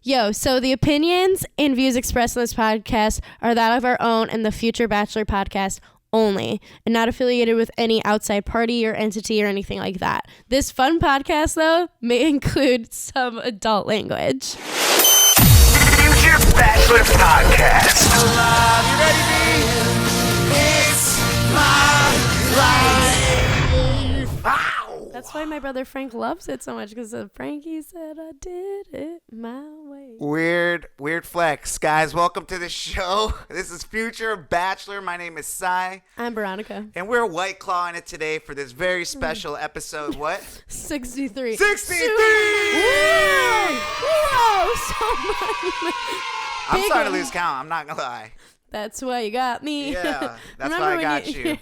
So the opinions and views expressed in this podcast are that of our own and the Future Bachelor podcast only, and not affiliated with any outside party or entity or anything like that. This fun podcast, though, may include some adult language. Future Bachelor Podcast. Hello, you ready, B? It's my life. Wow. That's why my brother Frank loves it so much, because Frankie said I did it my way. Weird flex. Guys, welcome to the show. This is Future Bachelor. My name is Cy. I'm Veronica. And we're White Clawing it today for this very special episode. What? 63. 63! Whoa, so much. I'm starting to lose count. I'm not going to lie. That's why you got me. Yeah, that's why I got you.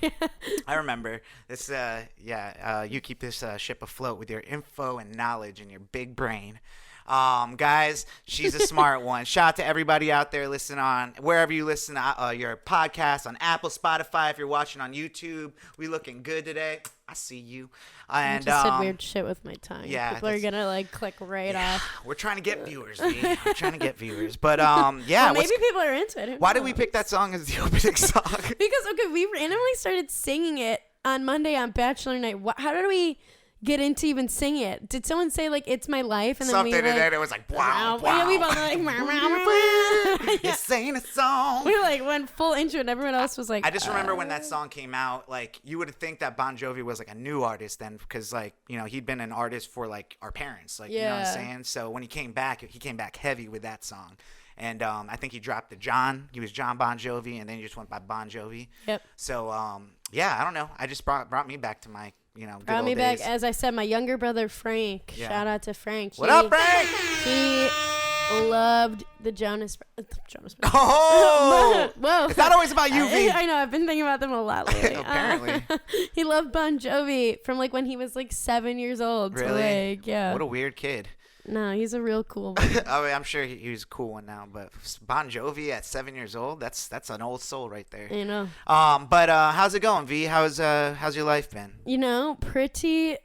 I remember this. You keep this ship afloat with your info and knowledge and your big brain. Guys, she's a smart one. Shout out to everybody out there listening on wherever you listen to your podcast, on Apple, Spotify. If you're watching on YouTube, we looking good today. I see you. And I just did weird shit with my tongue. Yeah, people are gonna click right off. We're trying to get viewers, V. We're trying to get viewers, but well, maybe people are into it. Why did we pick that song as the opening song? Because we randomly started singing it on Monday on Bachelor Night. How did we get into even singing it? Did someone say it's my life? And then something, and then it was like wow. Yeah, we both were you sang a song. We went full intro, and everyone else was like. I just remember when that song came out, you would think that Bon Jovi was a new artist then, because he'd been an artist for our parents, you know what I'm saying. So when he came back heavy with that song. And I think he dropped the John. He was John Bon Jovi, and then he just went by Bon Jovi. Yep. So I don't know. I just brought me back to my good brought me old back, days. as I said, my younger brother Frank. Yeah. Shout out to Frank. What up, Frank? He loved the Jonas Brothers. Oh! Whoa! It's not always about you, V. I know. I've been thinking about them a lot lately. Apparently. He loved Bon Jovi from when he was 7 years old. Really? Yeah. What a weird kid. No, he's a real cool one. I mean, I'm sure he's a cool one now, but Bon Jovi at 7 years old, that's an old soul right there. You know. But how's it going, V? How's your life been?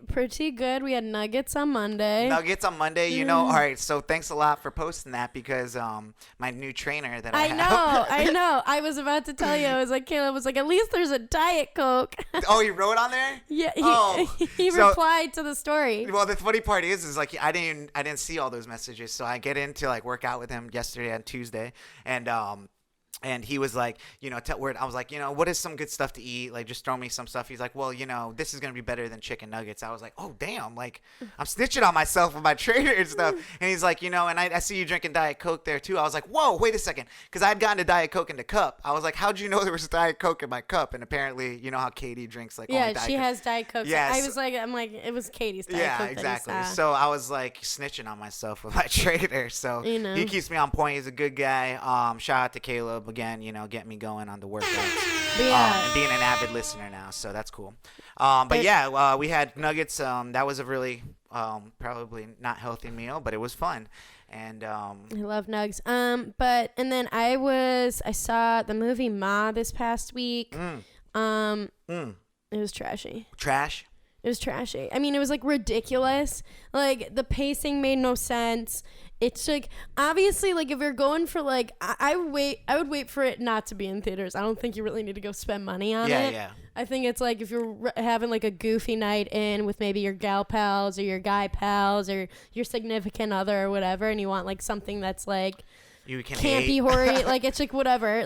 Pretty good. We had nuggets on Monday. All right, so thanks a lot for posting that, because my new trainer that I have. I know. I was about to tell you. I was like, Caleb was like, at least there's a Diet Coke. Oh, he wrote on there? Yeah. He replied to the story. Well, the funny part is I didn't see all those messages, so I get in to work out with him yesterday on Tuesday, and he was like, I was like, what is some good stuff to eat? Just throw me some stuff. He's like, well, this is going to be better than chicken nuggets. I was like, oh, damn. I'm snitching on myself with my trainer and stuff. And he's like, and I see you drinking Diet Coke there too. I was like, whoa, wait a second. Because I had gotten a Diet Coke in the cup. I was like, how'd you know there was Diet Coke in my cup? And apparently, you know how Katie drinks only Diet she Coke. has Diet Coke. Yeah, I was it was Katie's Diet Coke. Yeah, exactly. So I was snitching on myself with my trainer. So he keeps me on point. He's a good guy. Shout out to Caleb again, getting me going on the workouts. And being an avid listener now, so that's cool. We had nuggets. That was a really probably not healthy meal, but it was fun. And I love nugs. And then I saw the movie Ma this past week. It was trashy. Trash? It was trashy. I mean, it was ridiculous. The pacing made no sense. It's obviously if you're going for I would wait for it not to be in theaters. I don't think you really need to go spend money on it. Yeah. I think it's if you're having a goofy night in with maybe your gal pals or your guy pals or your significant other or whatever, and you want something that's you can campy horror, it's whatever.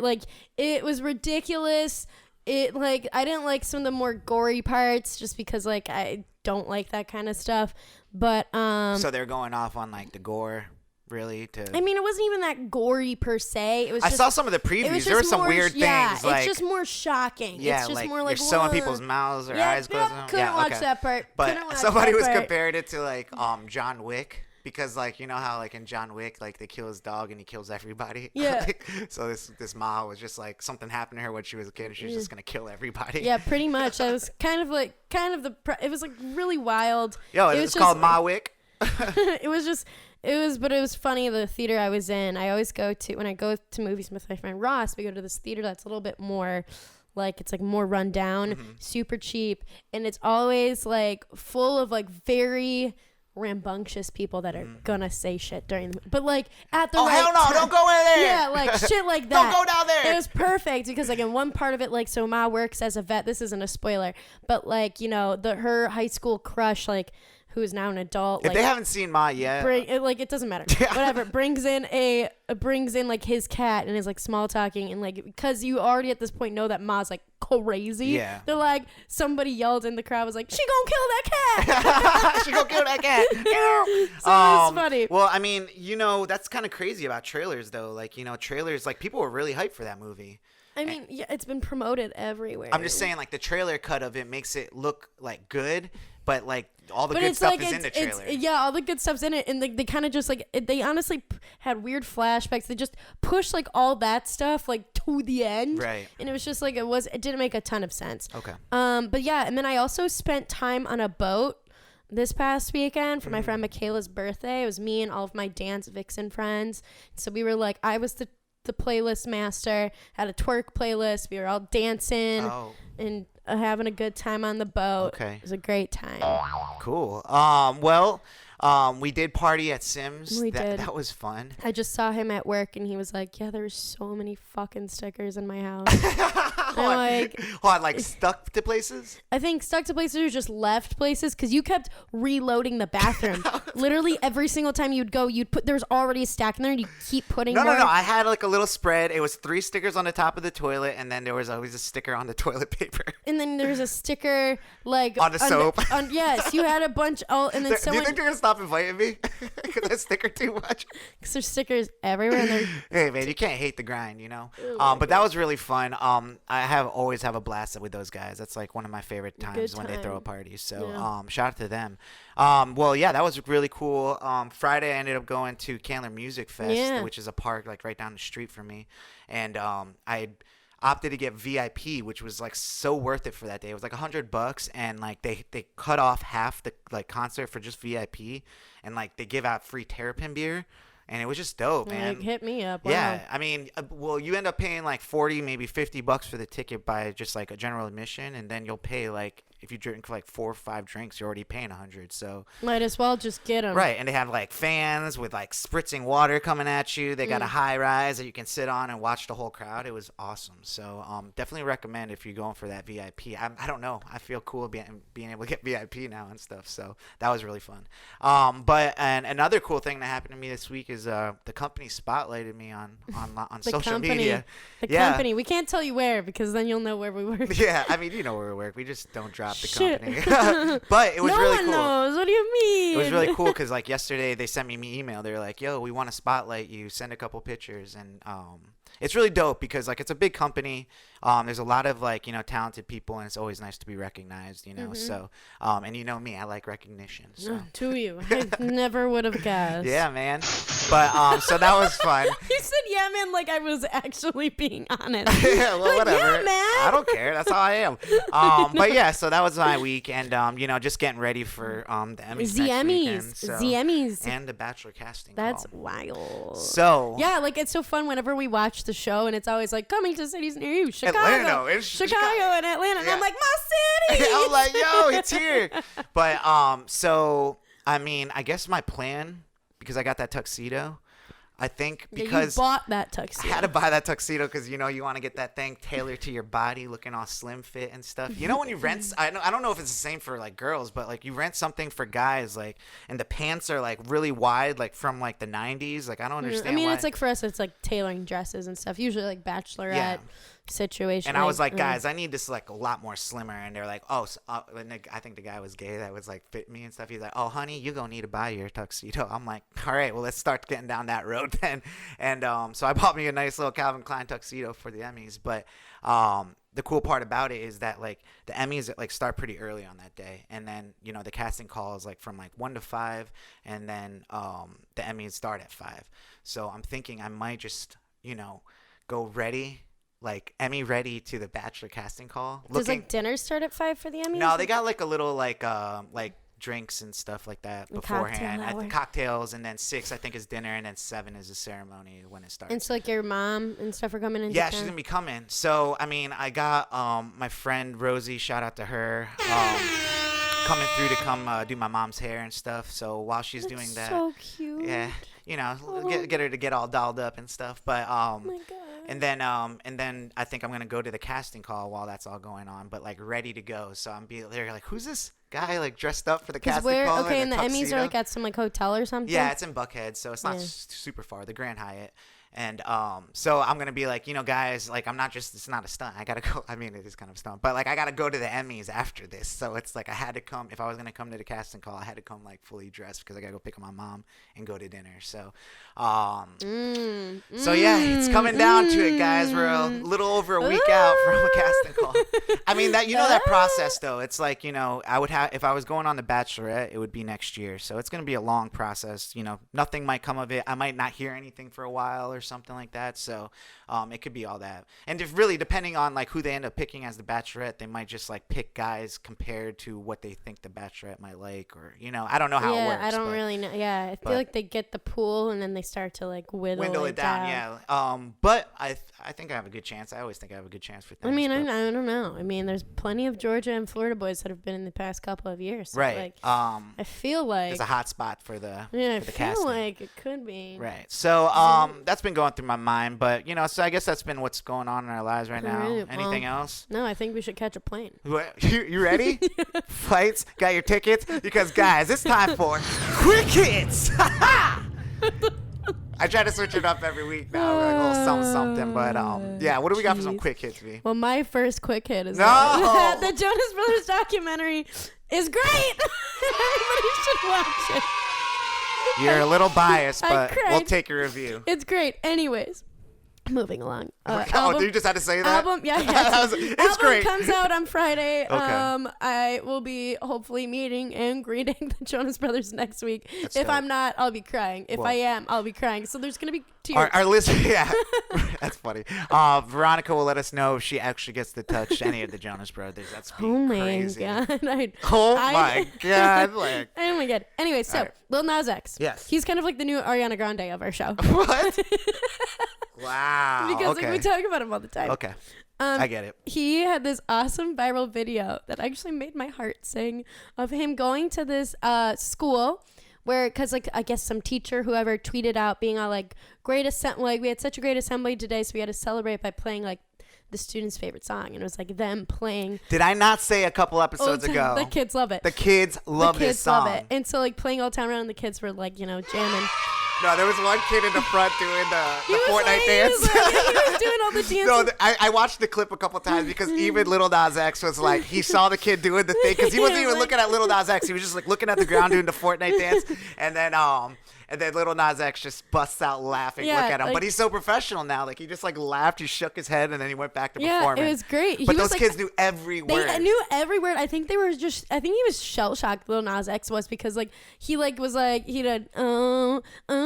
It was ridiculous. It I didn't like some of the more gory parts just because I don't like that kind of stuff. But so they're going off on the gore. Really? I mean, it wasn't even that gory per se. It was. I saw some of the previews. There were some weird things. It's just more shocking. Yeah, it's just more you're sewing people's mouths or eyes closed. Couldn't watch that part. But somebody was compared it to John Wick. Because you know how in John Wick they kill his dog and he kills everybody. Yeah. So this Ma was just something happened to her when she was a kid and she was just gonna kill everybody. Yeah, pretty much. It was kind of it was really wild. Yo, it's called Ma Wick. It was funny. The theater I was in, I always go to when I go to movies with my friend Ross. We go to this theater that's a little bit more it's more run down, super cheap, and it's always full of very rambunctious people that are gonna say shit during but like at the Oh, right hell no, time. don't go in there. Yeah, like shit like that. Don't go down there. It was perfect because like in one part of it, like, so Ma works as a vet. This isn't a spoiler, but like, you know, her high school crush, like, who is now an adult, If like, they haven't seen Ma yet, it doesn't matter. Whatever. Brings in like his cat and is like small talking, and like, because you already at this point know that Ma's like crazy. Yeah. They're like, somebody yelled in the crowd, was like, she gonna kill that cat. she gonna kill that cat. So it was funny. Well, I mean, you know, that's kind of crazy about trailers, though. Like, you know, trailers, like, people were really hyped for that movie. I mean, yeah, it's been promoted everywhere. I'm just saying, like, the trailer cut of it makes it look like good, but like all the good stuff is in the trailer. Yeah, all the good stuff's in it, and they kind of just like they honestly had weird flashbacks. They just pushed like all that stuff like to the end, Right. And it was just like it didn't make a ton of sense. Okay. But yeah, and then I also spent time on a boat this past weekend for my friend Michaela's birthday. It was me and all of my Dance Vixen friends. So we were like, I was the playlist master, had a twerk playlist. We were all dancing and having a good time on the boat. Okay. It was a great time. Cool. We did party at Sims. We did. That was fun. I just saw him at work and he was like, yeah, there's so many fucking stickers in my house. I'm like, stuck to places? I think stuck to places or just left places because you kept reloading the bathroom. Literally every single time you'd go, there's already a stack in there and you keep putting more. No. I had like a little spread. It was 3 stickers on the top of the toilet, and then there was always a sticker on the toilet paper. And then there's a sticker like on the soap. Yes, you had a bunch. And then do you think they're gonna stop inviting me because I sticker too much? Because there's stickers everywhere. And hey man, you can't hate the grind, you know. But that was really fun. I always have a blast with those guys. That's like one of my favorite times when they throw a party. So shout out to them. Well, yeah, that was really cool. Friday I ended up going to Candler Music Fest, which is a park like right down the street from me, and I opted to get VIP, which was like so worth it for that day. It was like $100, and like they cut off half the like concert for just VIP, and like they give out free Terrapin beer. And it was just dope, man. Like, hit me up. Wow. Yeah, I mean, well, you end up paying like $40, maybe $50 for the ticket by just like a general admission, and then you'll pay like, if you drink like 4 or 5 drinks, you're already paying $100. So might as well just get them. Right, and they have like fans with like spritzing water coming at you. They got a high rise that you can sit on and watch the whole crowd. It was awesome. So definitely recommend if you're going for that VIP. I don't know. I feel cool being able to get VIP now and stuff. So that was really fun. But another cool thing that happened to me this week is the company spotlighted me on social media. The company. We can't tell you where because then you'll know where we work. Yeah, I mean, you know where we work. We just don't drop the company. But it was really cool. No one knows. What do you mean? It was really cool because like yesterday they sent me an email. They were like, yo, we want to spotlight you. Send a couple pictures. And it's really dope because like it's a big company. There's a lot of like, you know, talented people, and it's always nice to be recognized, you know. So and you know me, I like recognition. So. To you. I never would have guessed. Yeah, man. But so that was fun. You said yeah, man, like I was actually being honest. Yeah, well, like, whatever. Yeah, man. I don't care. That's how I am. But yeah, so that was my week, and you know, just getting ready for the Emmys next weekend. So, the Emmys. And the Bachelor casting. That's wild. So yeah, like it's so fun whenever we watch the show, and it's always like coming to cities near you, Chicago, Chicago and Atlanta, and I'm like, my city. I'm like, yo, it's here. But so I mean, I guess my plan, because I got that tuxedo, I think because you bought that tuxedo. I had to buy that tuxedo because, you know, you want to get that thing tailored to your body, looking all slim fit and stuff. You know, when you rent, I don't know if it's the same for like girls, but like you rent something for guys, like, and the pants are like really wide, like from like the 90s. Like, I don't understand. I mean, why. It's like for us, it's like tailoring dresses and stuff. Usually like bachelorette situation. And I was like, guys, I need this like a lot more slimmer. And they're like, oh, and I think the guy was gay that was like fit me and stuff. He's like, oh, honey, you're gonna need to buy your tuxedo. I'm like, all right, well, let's start getting down that road then. And so I bought me a nice little Calvin Klein tuxedo for the Emmys. But the cool part about it is that like the Emmys like start pretty early on that day, and then, you know, the casting call is like from like 1 to 5, and then the Emmys start at 5. So I'm thinking I might just, you know, go ready. Like Emmy ready to the Bachelor casting call. Does like dinner start at 5 for the Emmys? No, they got like a little like drinks and stuff like that beforehand. Cocktails, and then 6 I think is dinner, and then 7 is the ceremony when it starts. And so like your mom and stuff are coming in. Yeah, she's gonna be coming. So I mean, I got my friend Rosie. Shout out to her. coming through to come do my mom's hair and stuff. So while she's doing that, so cute. yeah, get her to get all dolled up and stuff. But Oh my god. and then I think I'm gonna go to the casting call while that's all going on, but like ready to go. So they're like, who's this guy like dressed up for the casting call? Okay, in and a the Emmys tuxedo? are like at some like hotel or something. Yeah, it's in Buckhead, so it's not super far. The Grand Hyatt. And so I'm gonna be like, guys, like it's not a stunt. I gotta go. I mean, it is kind of a stunt, but like I gotta go to the Emmys after this. So it's like I had to come. If I was gonna come to the casting call, I had to come like fully dressed because I gotta go pick up my mom and go to dinner. So, so yeah, it's coming down to it, guys. We're a little over a week out from a casting call. I mean that process though. It's like I would have if I was going on The Bachelorette, it would be next year. So it's gonna be a long process. Nothing might come of it. I might not hear anything for a while or something like that. So it could be all that. And if really depending on like who they end up picking as the Bachelorette, they might just like pick guys compared to what they think the Bachelorette might like, or I don't know how it works. I don't really know. Yeah, I feel like they get the pool and then they start to like whittle it down. Yeah. But I think I have a good chance. I always think I have a good chance for things. I mean, I don't know. I mean, there's plenty of Georgia and Florida boys that have been in the past couple of years. So right. Like, I feel like there's a hot spot for the I for the feel casting. like it could be. Right. So that's been going through my mind, but so I guess that's been what's going on in our lives right now. Right, Anything else? No, I think we should catch a plane. What, you ready? Flights? Got your tickets? Because guys, it's time for Quick Hits. I try to switch it up every week now, like a little something. But yeah, what do we got for some quick hits, V? Well, my first quick hit is No! The Jonas Brothers documentary is great. Everybody should watch it. You're a little biased, I but cried. we'll take your review. It's great. Anyways, moving along. You just had to say that? Album, yeah. It's album great. comes out on Friday. Okay. I will be hopefully meeting and greeting the Jonas Brothers next week. That's if dope. I'm not, I'll be crying. If Well, I am, I'll be crying. So there's gonna be tears. Our listener, yeah, that's funny. Veronica will let us know if she actually gets to touch any of the Jonas Brothers. That's crazy. God. My god! Oh my god. Anyway, so Alright. Lil Nas X. Yes. He's kind of like the new Ariana Grande of our show. What? Wow. Because okay. like, we talk about him all the time. Okay. I get it. He had this awesome viral video that actually made my heart sing of him going to this school where, because like I guess some teacher, whoever, tweeted out being all like, great assembly, like we had such a great assembly today, so we had to celebrate by playing like the student's favorite song, and it was like them playing. Did I not say a couple episodes ago? The kids love it. The kids love this song. Love it. And so like playing Old Town Road, and the kids were like, jamming. No, there was one kid in the front doing the Fortnite like, dance. He was doing all the dances. No, I watched the clip a couple times because even Lil Nas X was like, he saw the kid doing the thing because he wasn't even looking at Lil Nas X. He was just like looking at the ground doing the Fortnite dance. And then Lil Nas X just busts out laughing. Yeah, look at him. like, but he's so professional now. Like he just like laughed, he shook his head, and then he went back to performing. Yeah, it was great. But those kids knew every word. They knew every word. I think he was shell shocked. Lil Nas X was, because like he like was like he did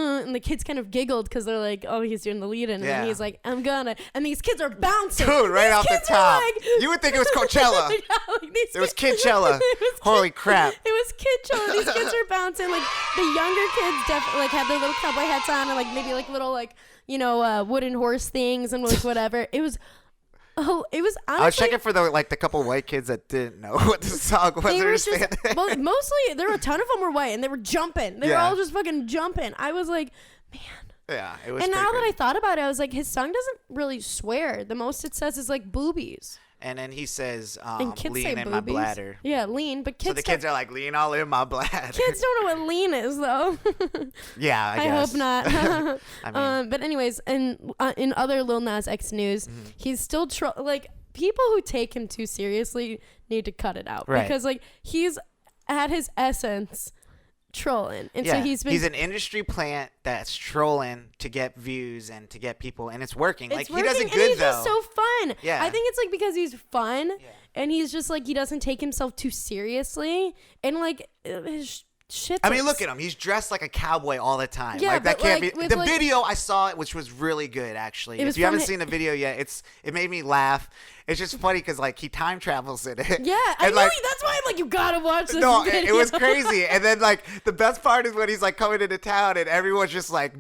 and the kids kind of giggled because they're like, oh, he's doing the lead in, and then he's like, I'm gonna, and these kids are bouncing. Dude, right off the top. Like, you would think it was Coachella. It was Kidchella. Holy crap. It was Kidchella. These kids are bouncing. Like the younger kids definitely like had their little cowboy hats on and like maybe like little like wooden horse things and like whatever. It was honestly, I was checking for the couple white kids that didn't know what the song was. They were just, well, mostly there were a ton of them were white and they were jumping. They were all just fucking jumping. I was like, man. Yeah, it was. And now that I thought about it, I was like, his song doesn't really swear. The most it says is like boobies. And then he says, and kids lean say in boobies. my bladder. Yeah, lean. But kids. So the kids are like, lean all in my bladder. Kids don't know what lean is, though. Yeah, I hope guess. not. I mean, but anyways, in other Lil Nas X news, he's still like people who take him too seriously need to cut it out, because like he's at his essence trolling, and so he's an industry plant that's trolling to get views and to get people, and it's working. He does it good, and he's though. Just so fun. Yeah, I think it's like because he's fun, and he's just like he doesn't take himself too seriously, and like his shit. I mean, look at him. He's dressed like a cowboy all the time. Yeah, like that but, can't like, be. with, The like- video I saw, which was really good, actually. If you haven't seen the video yet, it made me laugh. It's just funny because like he time travels in it. Yeah, I know. That's why I'm like, you gotta watch this. No, video. it was crazy. And then like the best part is when he's like coming into town and everyone's just like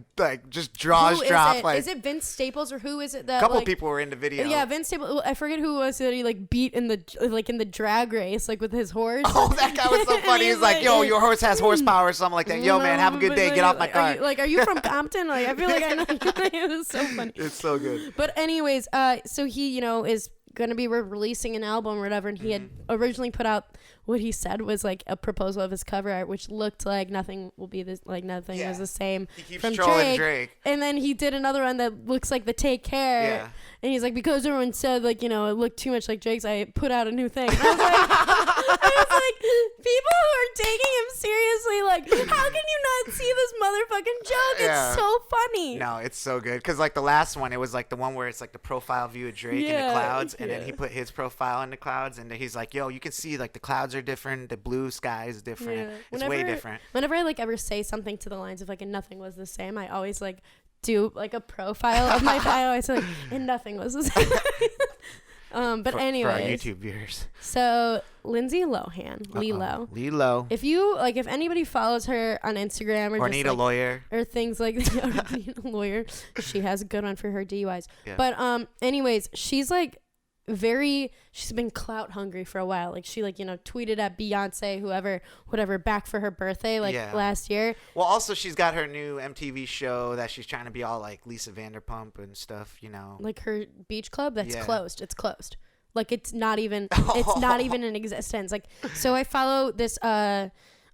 just jaws drop. Like, is it Vince Staples or who is it that? a couple like, people were in the video. Yeah, Vince Staples. I forget who it was that he like beat in the drag race like with his horse. Oh, that guy was so funny. He's like, "Yo, your horse has horsepower," or something like that. "Yo, man, have a good day. Get off my car." Are you from Compton? Like, I feel like I know. It was so funny. It's so good. But anyways, so he, is gonna be releasing an album or whatever, and he had originally put out what he said was like a proposal of his cover art, which looked like nothing will be this, like nothing was the same. He keeps from trolling Drake. And then he did another one that looks like the Take Care. Yeah. And he's like, because everyone said like, it looked too much like Drake's, I put out a new thing. And I was like, people who are taking him seriously, like, how can you not see this motherfucking joke? Yeah. It's so funny. No, it's so good. Because, like, the last one, it was, like, the one where it's, like, the profile view of Drake in the clouds. And then he put his profile in the clouds. And then he's like, yo, you can see, like, the clouds are different. The blue sky is different. Yeah. It's way different. Whenever I, like, ever say something to the lines of, like, and nothing was the same, I always, like, do, like, a profile of my bio. I say, like, and nothing was the same. But anyway, for our YouTube viewers. So Lindsay Lohan, Lilo. Lilo. If you like, if anybody follows her on Instagram or just, need a lawyer or things like that, or need a lawyer, she has a good one for her DUIs. Yeah. But anyways, she's like she's been clout hungry for a while. Like she tweeted at Beyonce, whatever, back for her birthday last year. Well, also she's got her new MTV show that she's trying to be all like Lisa Vanderpump and stuff, Like her beach club that's closed. It's closed. Like it's not even in existence. Like, so I follow this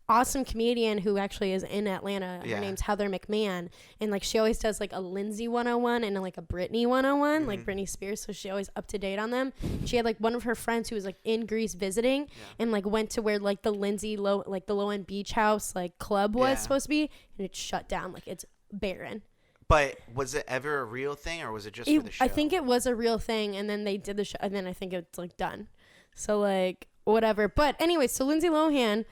awesome comedian who actually is in Atlanta. Her name's Heather McMahon, and like she always does like a Lindsay 101 and like a Britney 101, like Britney Spears, so she's always up to date on them. She had like one of her friends who was like in Greece visiting and like went to where like the Lindsay the Low-End Beach House like club was supposed to be, and it's shut down. Like it's barren. But was it ever a real thing, or was it just for the show? I think it was a real thing, and then they did the show, and then I think it's like done. So like whatever. But anyway, so Lindsay Lohan,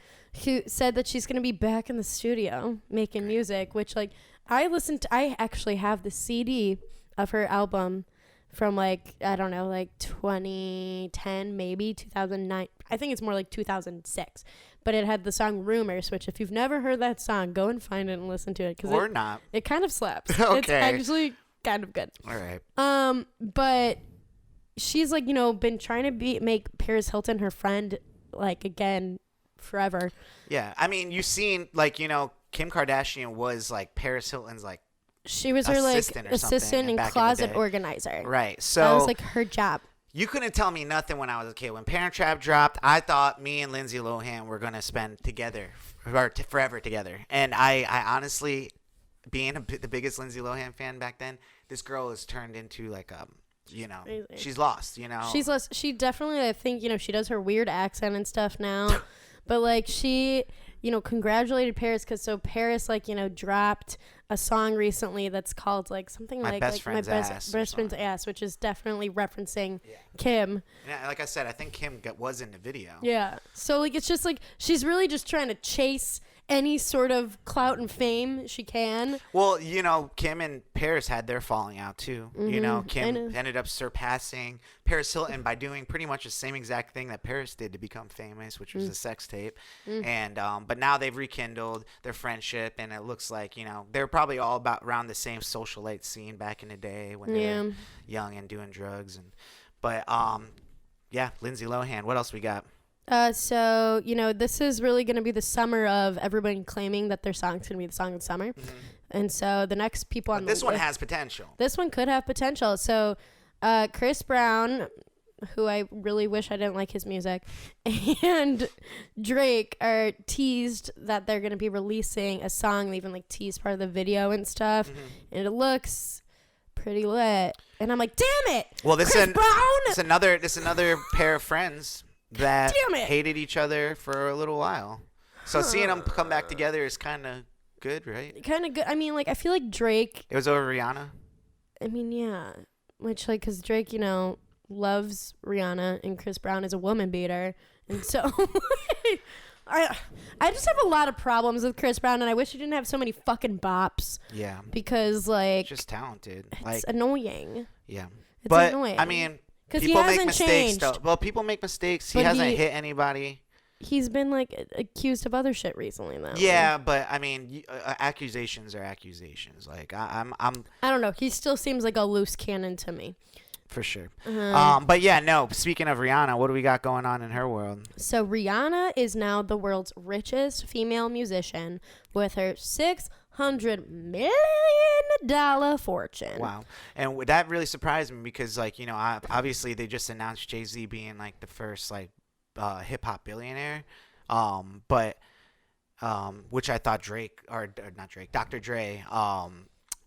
who said that she's gonna be back in the studio making music, which like I actually have the CD of her album from like, I don't know, like 2010, maybe 2009. I think it's more like 2006. But it had the song Rumors, which if you've never heard that song, go and find it and listen to it. Or not. It kind of slaps. Okay. It's actually kind of good. All right. But she's like, been trying to make Paris Hilton her friend, like, again, forever. Yeah. I mean, you've seen, like, Kim Kardashian was like Paris Hilton's like she was her like assistant and closet organizer. Right. So that was like her job. You couldn't tell me nothing when I was a kid. When Parent Trap dropped, I thought me and Lindsay Lohan were gonna spend together forever together. And I honestly, being the biggest Lindsay Lohan fan back then, this girl has turned into like she's lost. She's lost. She definitely, I think, she does her weird accent and stuff now, but like she, congratulated Paris because Paris like dropped a song recently that's called like something My like Best Friend's Ass, which is definitely referencing Kim. Yeah, like I said, I think Kim was in the video. Yeah, so like it's just like she's really just trying to chase any sort of clout and fame she can. Well, Kim and Paris had their falling out too. Kim ended up surpassing Paris Hilton by doing pretty much the same exact thing that Paris did to become famous, which was a sex tape. And but now they've rekindled their friendship, and it looks like they're probably all around the same socialite scene back in the day when they were young and doing drugs. But Lindsay Lohan. What else we got? So, this is really going to be the summer of everybody claiming that their song's going to be the song of the summer. And so the next people on this one has potential. This one could have potential. So Chris Brown, who I really wish I didn't like his music, and Drake are teased that they're going to be releasing a song. They even like teased part of the video and stuff. And it looks pretty lit. And I'm like, damn it. Well, this Chris Brown. It's another pair of friends that hated each other for a little while. So seeing them come back together is kind of good, right? Kind of good. I mean, like, I feel like Drake. It was over Rihanna. I mean, yeah. Which, like, because Drake, loves Rihanna, and Chris Brown is a woman beater. And so, I just have a lot of problems with Chris Brown, and I wish he didn't have so many fucking bops. Yeah. Because like, Just talented. it's Like, annoying. yeah. It's But annoying. I mean, 'Cause he people make hasn't mistakes. changed. Though. Well, people make mistakes. He But hasn't he- hit anybody. He's been like accused of other shit recently, though. Yeah, but I mean, accusations are accusations. Like I'm I don't know. He still seems like a loose cannon to me. for sure. Uh-huh. But yeah, no. Speaking of Rihanna, what do we got going on in her world? So Rihanna is now the world's richest female musician with her $600 million fortune. Wow, and that really surprised me because, like, you know, obviously they just announced Jay-Z being like the first like hip hop billionaire, but which I thought Drake or not Drake, Dr. Dre.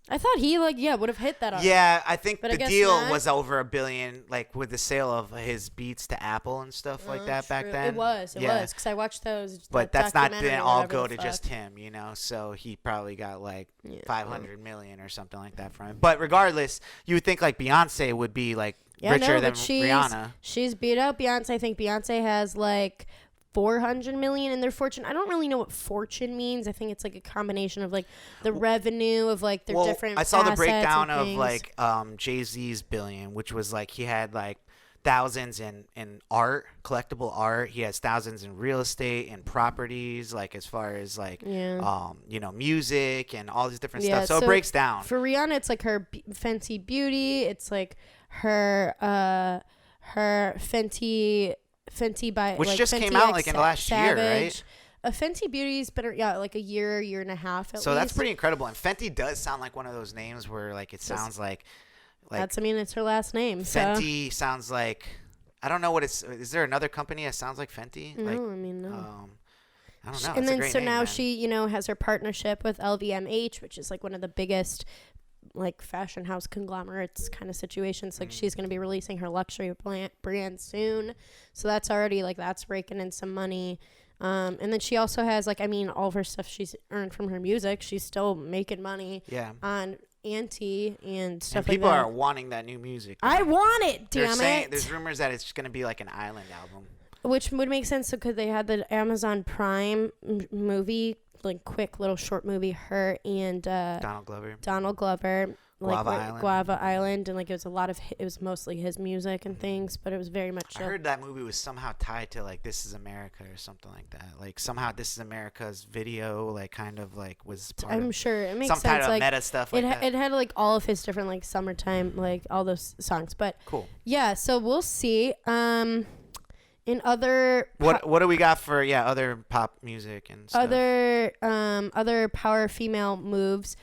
I thought he would have hit that. Yeah, I think But I the guess deal not. was over $1 billion, like with the sale of his beats to Apple and stuff like that back True. then. It was because I watched those. But that that's not documentary didn't or all whatever go the to fuck. just him, you know. So he probably got like Yeah. 500 million or something like that from it. But regardless, you would think like Beyonce would be like Yeah, richer no, than but she's Rihanna. She's beat out Beyonce. I think Beyonce has like 400 million in their fortune. I don't really know what fortune means. I think it's like a combination of like the revenue of like their different. I saw the assets breakdown and of things. like Jay-Z's billion, which was like he had like thousands in art, collectible art. He has thousands in real estate and properties, like as far as like you know, music and all these different stuff. So it breaks down. For Rihanna, it's like her Fenty Beauty. It's like her her Fenty by Which like just Fenty came out X like in the last year, right? Fenty Beauty's been like a year and a half at So least. that's pretty incredible. And Fenty does sound like one of those names where like it sounds like that's it's her last name. Fenty sounds like, I don't know what it's. Is there another company that sounds like Fenty? No, Like, I mean no. I don't know. And It's a then great so name, now man. she has her partnership with LVMH, which is like one of the biggest like fashion house conglomerates kind of situations. Like she's going to be releasing her luxury brand soon, so that's already like that's raking in some money. And then she also has like, I mean, all of her stuff she's earned from her music. She's still making money on Auntie and stuff and people like that. are wanting that new music. I want it, They're damn saying, it. there's rumors that it's going to be like an island album. Which would make sense because they had the Amazon Prime movie, like quick little short movie, her and Donald Glover. Like Guava Island, and like it was mostly his music and things, but it was very much. I heard that movie was somehow tied to like This Is America or something like that. Like somehow This Is America's video, like kind of like was part I'm of sure it makes some sense. kind of Like meta stuff like that. It had like all of his different like summertime, like all those songs. But cool. Yeah, so we'll see. In other what do we got for other pop music and stuff? other power female moves?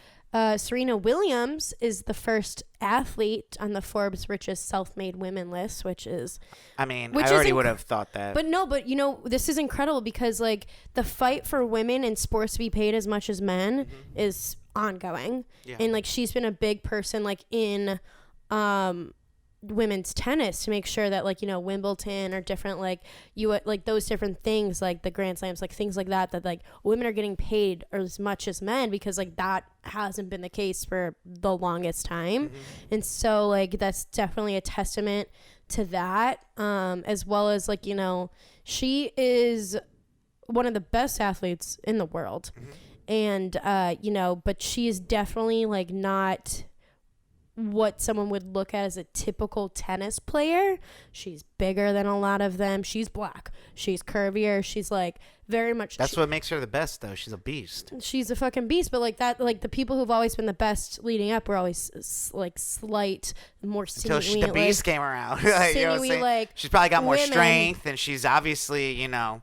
Serena Williams is the first athlete on the Forbes richest self-made women list, which is I already would have thought that. But you know, this is incredible because like the fight for women in sports to be paid as much as men is ongoing. Yeah. And like she's been a big person like in women's tennis to make sure that like, you know, Wimbledon or different like like those different things like the Grand Slams, like things like that like women are getting paid as much as men because like that hasn't been the case for the longest time. And so like that's definitely a testament to that, as well as like, you know, she is one of the best athletes in the world. And you know, but she is definitely like not what someone would look at as a typical tennis player. She's bigger than a lot of them. She's black. She's curvier. She's like very much. That's what makes her the best, though. She's a beast. She's a fucking beast. But like that, like the people who've always been the best leading up were always like slight, more sinewy. Until the beast came around. Like, you know what I'm sinewy, saying? like, She's probably got more women. strength, and she's obviously, you know,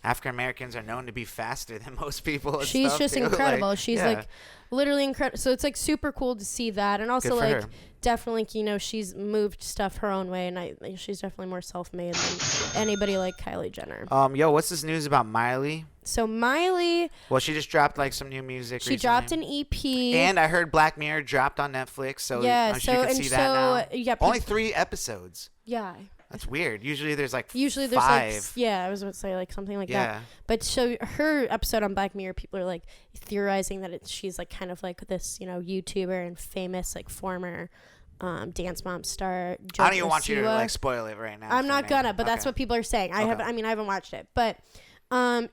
African Americans are known to be faster than most people. And She's stuff, just too. incredible. Like, She's like literally incredible. So it's like super cool to see that, and also Good for like her. definitely, you know, she's moved stuff her own way, and she's definitely more self-made than anybody like Kylie Jenner. Yo, what's this news about Miley? So Miley, Well, she just dropped like some new music. she recently. dropped an EP, And I heard Black Mirror dropped on Netflix, so yeah. you So can and see so that now. yeah, Only 3 episodes. yeah. That's weird. Usually there's like Usually there's 5. like I was about to say like something like Yeah. that. But so her episode on Black Mirror, people are like theorizing that she's like kind of like this, you know, YouTuber and famous like former Dance Mom star. I don't even want you to like spoil it right now. I'm for not me. gonna, but that's Okay. what people are saying. I haven't watched it, but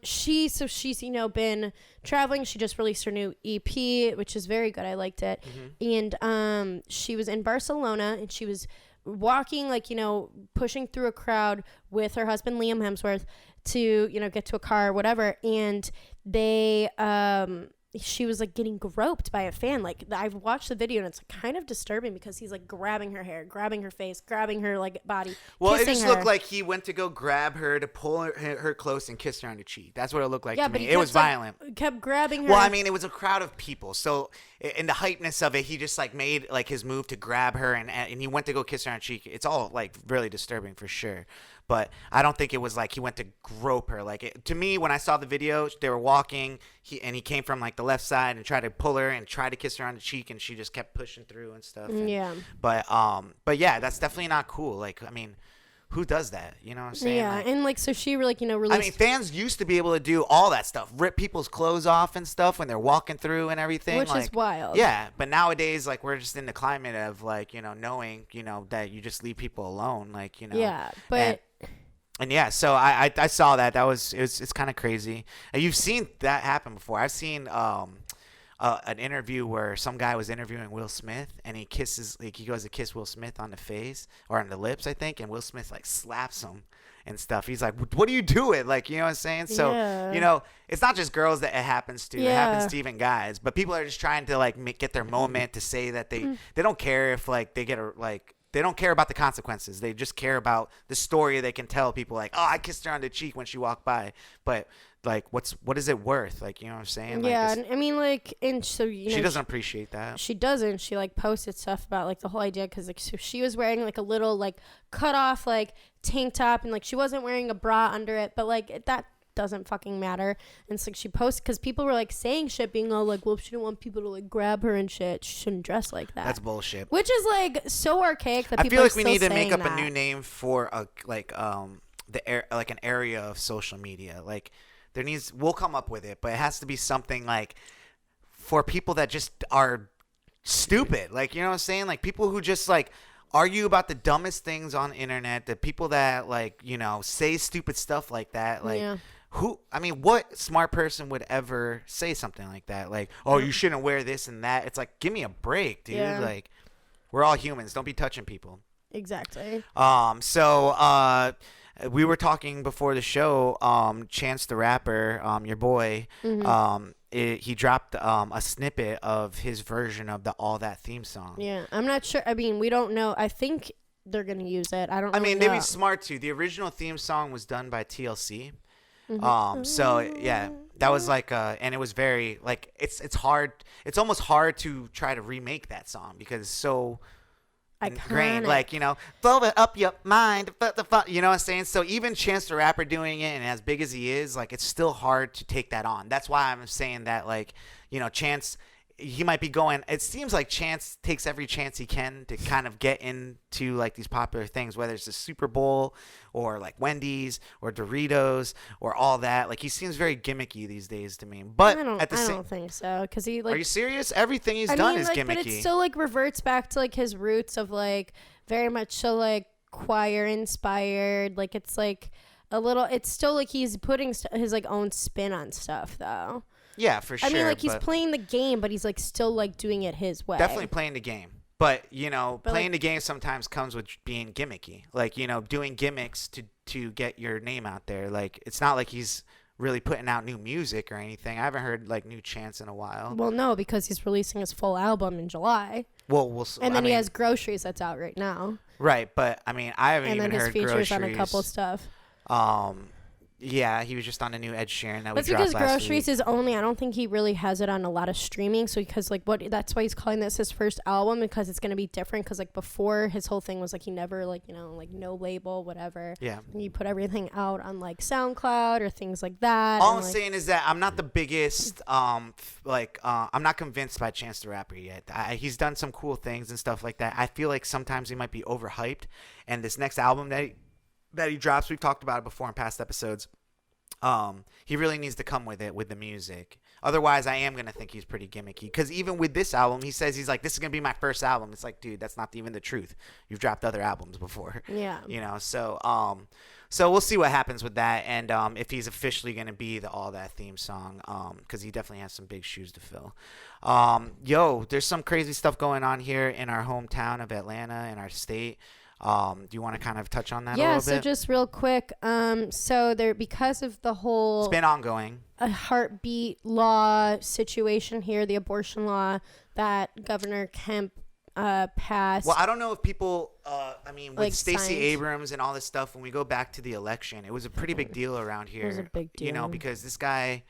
She's been traveling. She just released her new EP, which is very good. I liked it. And she was in Barcelona, and she was walking, pushing through a crowd with her husband Liam Hemsworth to get to a car or whatever, and they she was getting groped by a fan. I've watched the video, and it's kind of disturbing because he's grabbing her hair, grabbing her face, grabbing her body. Well, it kissing just her. looked like he went to go grab her to pull her close and kiss her on the cheek. That's what it looked like to but me. he It was violent. Kept grabbing her. Well, I mean, it was a crowd of people, so in the hypeness of it, he just made his move to grab her, and he went to go kiss her on the cheek. It's all really disturbing for sure. But I don't think it was he went to grope her. To me, when I saw the video, they were walking, he came from the left side and tried to pull her and tried to kiss her on the cheek, and she just kept pushing through and stuff. Yeah. But yeah, that's definitely not cool. I mean, who does that? You know what I'm saying? Yeah, and so she released. I mean, fans used to be able to do all that stuff, rip people's clothes off and stuff when they're walking through and everything, which is wild. Yeah, but nowadays, we're just in the climate of knowing, that you just leave people alone, Yeah, but. And yeah, so I saw that. It's kind of crazy. And you've seen that happen before. I've seen an interview where some guy was interviewing Will Smith, and he kisses he goes to kiss Will Smith on the face or on the lips, I think, and Will Smith slaps him and stuff. He's like, "What are you doing?" You know what I'm saying? So it's not just girls that it happens to. It happens to even guys. But people are just trying to get their moment to say that they don't care if they get they don't care about the consequences. They just care about the story they can tell people. Oh, I kissed her on the cheek when she walked by. But what is it worth? You know what I'm saying? Yeah, I mean, and so she doesn't appreciate that. She doesn't. She posted stuff about the whole idea because so she was wearing a little cut off tank top, and she wasn't wearing a bra under it, but that doesn't fucking matter. And so she posted because people were saying shit, being all well, if she didn't want people to grab her and shit, she shouldn't dress like that. That's bullshit. Which is so archaic that I people feel we need to make up that. a new name for an area of social media. We'll come up with it, but it has to be something for people that just are stupid. You know what I'm saying? People who just argue about the dumbest things on the internet, the people that say stupid stuff like that. What smart person would ever say something like that? Oh, you shouldn't wear this and that. It's give me a break, dude. Yeah. We're all humans. Don't be touching people. Exactly. We were talking before the show, Chance the Rapper, your boy, he dropped a snippet of his version of the All That theme song. Yeah, I'm not sure. I mean, we don't know. I think they're going to use it. I don't I really mean, know. they'd be smart to. The original theme song was done by TLC. So yeah, that was and it was very it's hard. It's almost hard to try to remake that song because it's so ingrained. Blow it up your mind. You know what I'm saying? So even Chance the Rapper doing it, and as big as he is, it's still hard to take that on. That's why I'm saying that Chance, he might be going. It seems like Chance takes every chance he can to kind of get into these popular things, whether it's the Super Bowl or Wendy's or Doritos or all that. He seems very gimmicky these days to me. But I don't think so because he Are you serious? Everything he's done is gimmicky. But it still reverts back to his roots of very much so choir inspired. It's a little. It's still he's putting his own spin on stuff though. Yeah, for sure. I mean, he's playing the game, but he's still doing it his way. Definitely playing the game. But, playing the game sometimes comes with being gimmicky. Doing gimmicks to get your name out there. It's not like he's really putting out new music or anything. I haven't heard new Chance in a while. Well, no, because he's releasing his full album in July. Well, and then he has Groceries that's out right now. Right, but I mean, I haven't even heard Groceries. And then his features on a couple stuff. Yeah, he was just on a new Ed Sheeran that we dropped last week. That's because Groceries is only, I don't think he really has it on a lot of streaming. So because that's why he's calling this his first album, because it's going to be different. Because before, his whole thing was he never no label, whatever. Yeah. And you put everything out on SoundCloud or things like that. All I'm saying is that I'm not the biggest, I'm not convinced by Chance the Rapper yet. He's done some cool things and stuff like that. I feel sometimes he might be overhyped. And this next album that he drops, we've talked about it before in past episodes, he really needs to come with it with the music. Otherwise, I am gonna think he's pretty gimmicky. Because even with this album, he says he's like, "This is gonna be my first album." It's like, dude, that's not even the truth. You've dropped other albums before. Yeah. You know, so we'll see what happens with that, and if he's officially gonna be the All That theme song, because he definitely has some big shoes to fill. There's some crazy stuff going on here in our hometown of Atlanta, in our state. Do you want to kind of touch on that a little bit? Yeah, so just real quick, so there, because of the whole it's been ongoing a heartbeat law situation here, the abortion law that Governor Kemp passed. Well, I don't know if people, with like Stacey signed. Abrams and all this stuff, when we go back to the election, it was a pretty big deal around here. It was a big deal. You know, because this guy,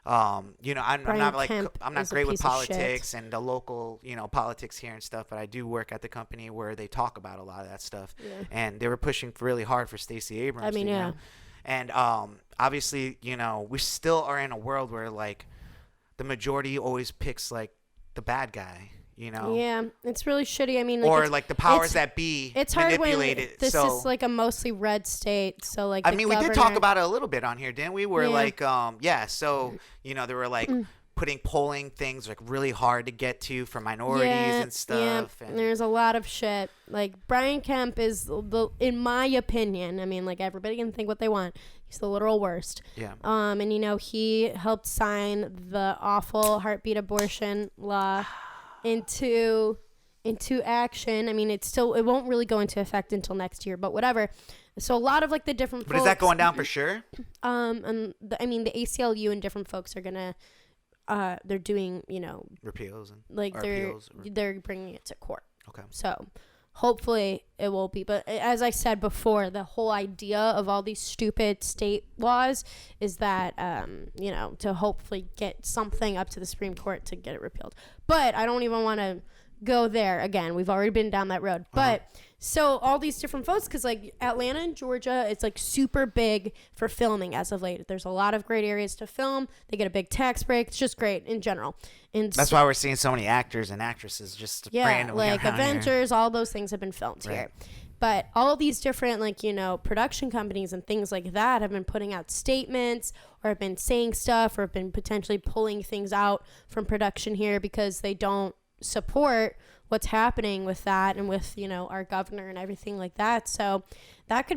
I'm not Kemp great with piece of politics and the local, politics here and stuff, but I do work at the company where they talk about a lot of that stuff. Yeah. And they were pushing really hard for Stacey Abrams. I mean, you yeah. know? And obviously, we still are in a world where, like, the majority always picks, like, the bad guy. Yeah, it's really shitty. I mean, like the powers that be it's hard manipulate when it. this So, is like a mostly red state. So like, I mean, we did talk about it a little bit on here, didn't we? Where so they were like putting polling things like really hard to get to for minorities and stuff. Yeah, and there's a lot of shit. Like Brian Kemp is in my opinion. I mean, like everybody can think what they want. He's the literal worst. Yeah. And he helped sign the awful heartbeat abortion law into action. I mean, it won't really go into effect until next year, but whatever. So a lot of like the different But folks, is that going down for sure? And the ACLU and different folks are gonna they're doing Repeals and like they're bringing it to court. Okay. So hopefully it will be. But as I said before, the whole idea of all these stupid state laws is that, to hopefully get something up to the Supreme Court to get it repealed. But I don't even want to go there again. We've already been down that road. But so all these different folks, because like Atlanta and Georgia, it's like super big for filming as of late. There's a lot of great areas to film. They get a big tax break. It's just great in general. And that's why we're seeing so many actors and actresses just randomly like Avengers, all those things have been filmed here. But all these different production companies and things like that have been putting out statements or have been saying stuff or have been potentially pulling things out from production here because they don't support what's happening with that and with our governor and everything like that. So that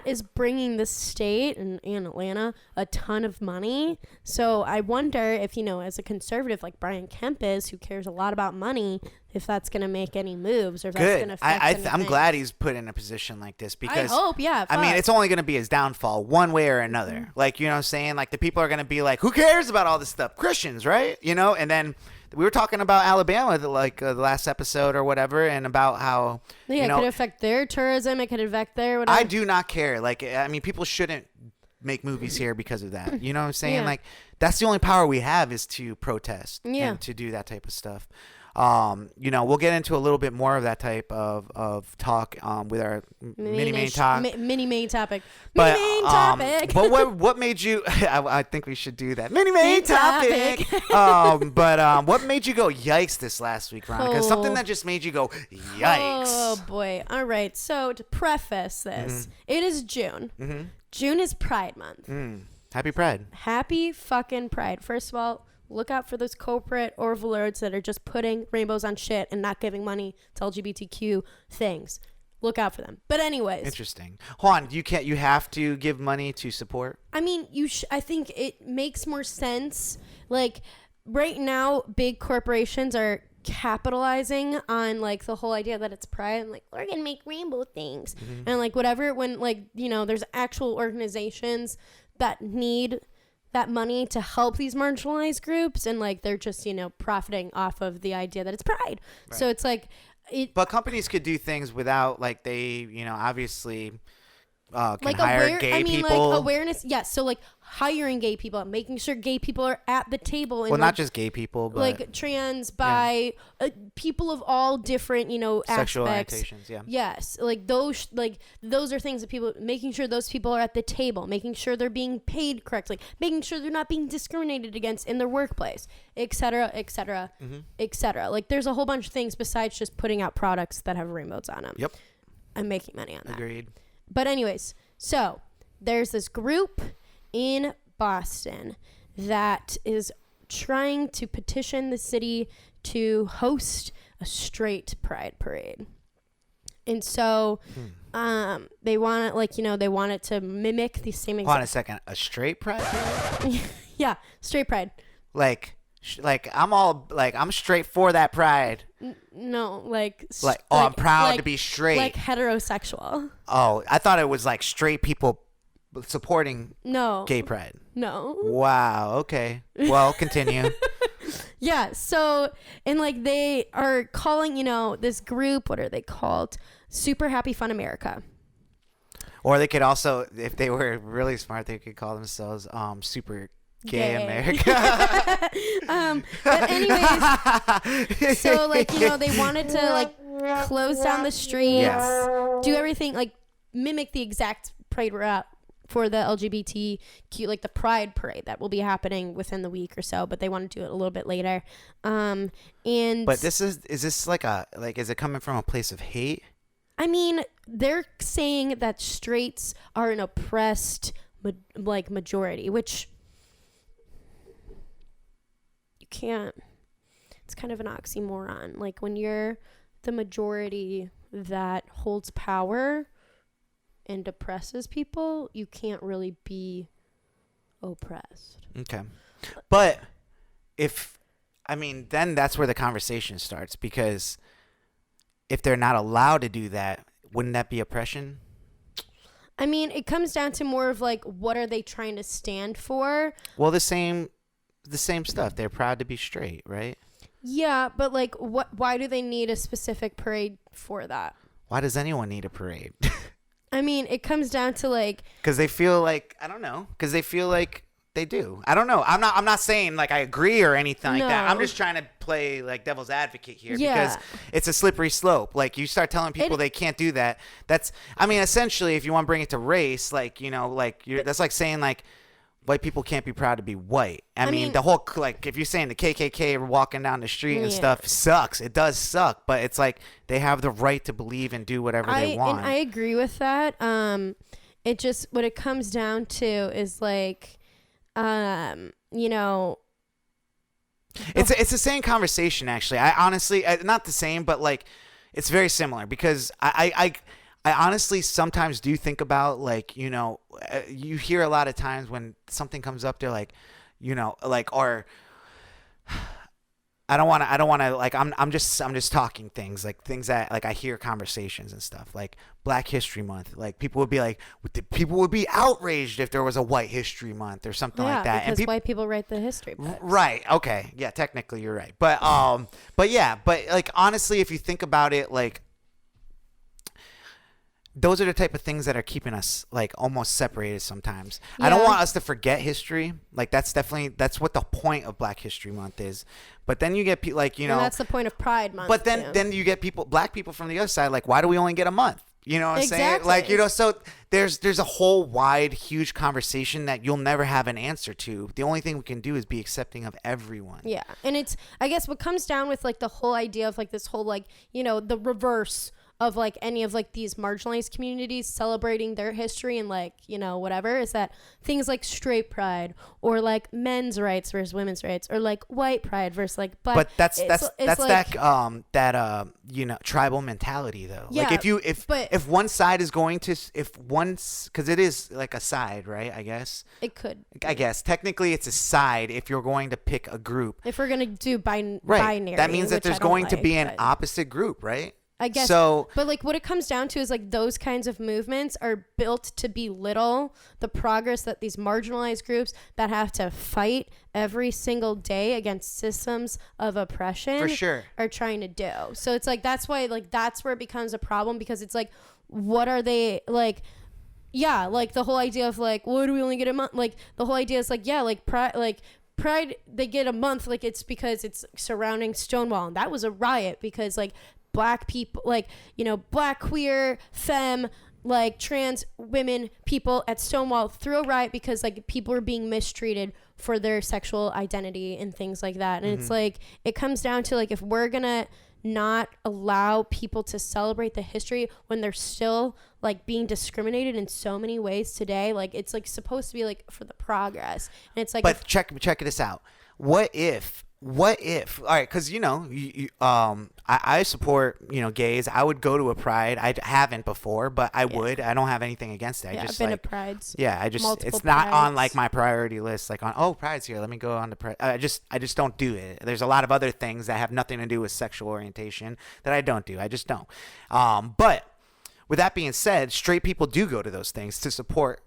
is bringing the state and Atlanta a ton of money. So I wonder if, as a conservative like Brian Kemp is, who cares a lot about money, if that's going to make any moves or if that's going to affect I'm glad he's put in a position like this because I hope, yeah. I mean, it's only going to be his downfall one way or another. Mm-hmm. Like, you know what I'm saying? Like the people are going to be like, who cares about all this stuff? Christians, right? And then we were talking about Alabama, the last episode or whatever, and about how it could affect their tourism. It could affect their whatever. I do not care. Like, I mean, people shouldn't make movies here because of that. You know what I'm saying? Like, that's the only power we have is to protest and to do that type of stuff. We'll get into a little bit more of that type of talk with our mini main talk. Mini main topic. But, mini main topic. But what made you? I think we should do that. Mini main topic. But what made you go yikes this last week, Veronica? Something that just made you go yikes. Oh boy! All right. So to preface this, it is June. Mm-hmm. June is Pride Month. Happy Pride. Happy fucking Pride. First of all, look out for those corporate overlords that are just putting rainbows on shit and not giving money to LGBTQ things. Look out for them. But anyways. Interesting. Juan, you have to give money to support? I mean, I think it makes more sense. Like right now, big corporations are capitalizing on like the whole idea that it's pride and like we're gonna make rainbow things and like whatever when there's actual organizations that need that money to help these marginalized groups and like they're just profiting off of the idea that it's pride. Right. So it's like but companies could do things without like they obviously can hire gay people. Like awareness, yes. So like hiring gay people, making sure gay people are at the table. And not just gay people, but like trans, bi, people of all different, sexual aspects. Orientations. Yeah. Yes, like those are things that people making sure those people are at the table, making sure they're being paid correctly, making sure they're not being discriminated against in their workplace, etc., etc., etc. Like there's a whole bunch of things besides just putting out products that have rainbows on them. Yep. And making money on that. Agreed. But anyways, so there's this group in Boston that is trying to petition the city to host a straight pride parade. And so they want it, like, you know, they want it to mimic the same exact... Hold on a second. A straight pride parade? Yeah, straight pride. Like I'm straight for that pride. No, like... I'm proud to be straight. Like heterosexual. Oh, I thought it was like straight people supporting gay pride. No. Wow, okay. Well, continue. Yeah, so, and like they are calling, you know, this group, what are they called? Super Happy Fun America. Or they could also, if they were really smart, they could call themselves Super Gay America. But anyways, so like, you know, they wanted to like close down the streets, do everything, like mimic the exact pride route for the LGBTQ, like the pride parade that will be happening within the week or so, but they want to do it a little bit later. And but is this like is it coming from a place of hate? I mean, they're saying that straights are an oppressed majority, which you can't, it's kind of an oxymoron. Like when you're the majority that holds power and oppresses people, you can't really be oppressed. Okay. But then that's where the conversation starts, because if they're not allowed to do that, wouldn't that be oppression? I mean, it comes down to more of like, what are they trying to stand for? Well, the same stuff. They're proud to be straight, right? Yeah, but like, why do they need a specific parade for that? Why does anyone need a parade? I mean, it comes down to like... Because they feel like, I don't know, because they feel like they do. I don't know. I'm not saying like I agree or anything like that. I'm just trying to play like devil's advocate here, because it's a slippery slope. Like you start telling people they can't do that. That's, I mean, essentially, if you want to bring it to race, like, you know, like that's like saying like white people can't be proud to be white. I mean, the whole, like, if you're saying the KKK are walking down the street and stuff, sucks. It does suck, but it's like they have the right to believe and do whatever they want. And I agree with that. It just, what it comes down to is like, you know, it's the same conversation, actually. I honestly, not the same, but like it's very similar, because I honestly sometimes do think about, like, you know, you hear a lot of times when something comes up, they're like, you know, like, or I don't want to like, I'm just talking things that like I hear conversations and stuff like Black History Month. Like people would be outraged if there was a White History Month or something like that. Because white people write the history books. Right. Okay. Yeah, technically you're right. But like honestly, if you think about it, like those are the type of things that are keeping us like almost separated sometimes. Yeah. I don't want us to forget history. Like that's what the point of Black History Month is. But then you get people like, you know, and that's the point of Pride Month. But then you get Black people from the other side, like, why do we only get a month? You know what I'm saying? Like, you know, so there's a whole wide, huge conversation that you'll never have an answer to. The only thing we can do is be accepting of everyone. Yeah. And it's, I guess what comes down with like the whole idea of like this whole, like, you know, the reverse of like any of like these marginalized communities celebrating their history and like, you know, whatever, is that things like straight pride or like men's rights versus women's rights or like white pride versus like black. But that's like, that you know, tribal mentality though. Yeah, like if one side is going to, because it is like a side, right? I guess it could. I guess technically it's a side if you're going to pick a group. If we're gonna do binary, that means that there's going to be an opposite group, right? I guess so, but like what it comes down to is like those kinds of movements are built to belittle the progress that these marginalized groups that have to fight every single day against systems of oppression for sure are trying to do. So it's like that's why like that's where it becomes a problem, because it's like, what are they like? Yeah, like the whole idea of like, what do we only get a month? Like the whole idea is like, yeah, like Pride, they get a month, like it's because it's surrounding Stonewall, and that was a riot because like Black people, like, you know, Black, queer, femme, like trans women, people at Stonewall threw a riot because like people were being mistreated for their sexual identity and things like that. And it's like, it comes down to like, if we're gonna not allow people to celebrate the history when they're still like being discriminated in so many ways today. Like it's like supposed to be like for the progress, and it's like, but check this out. What if all right, because I support gays. I would go to a pride. I haven't before, but I would. I don't have anything against it. yeah, I just I've been like to prides. yeah, I just Multiple it's not on prides. like my priority list, like on pride's here, let me go on the pride. I just don't do it. There's a lot of other things that have nothing to do with sexual orientation that I don't do. I just don't. But with that being said, straight people do go to those things to support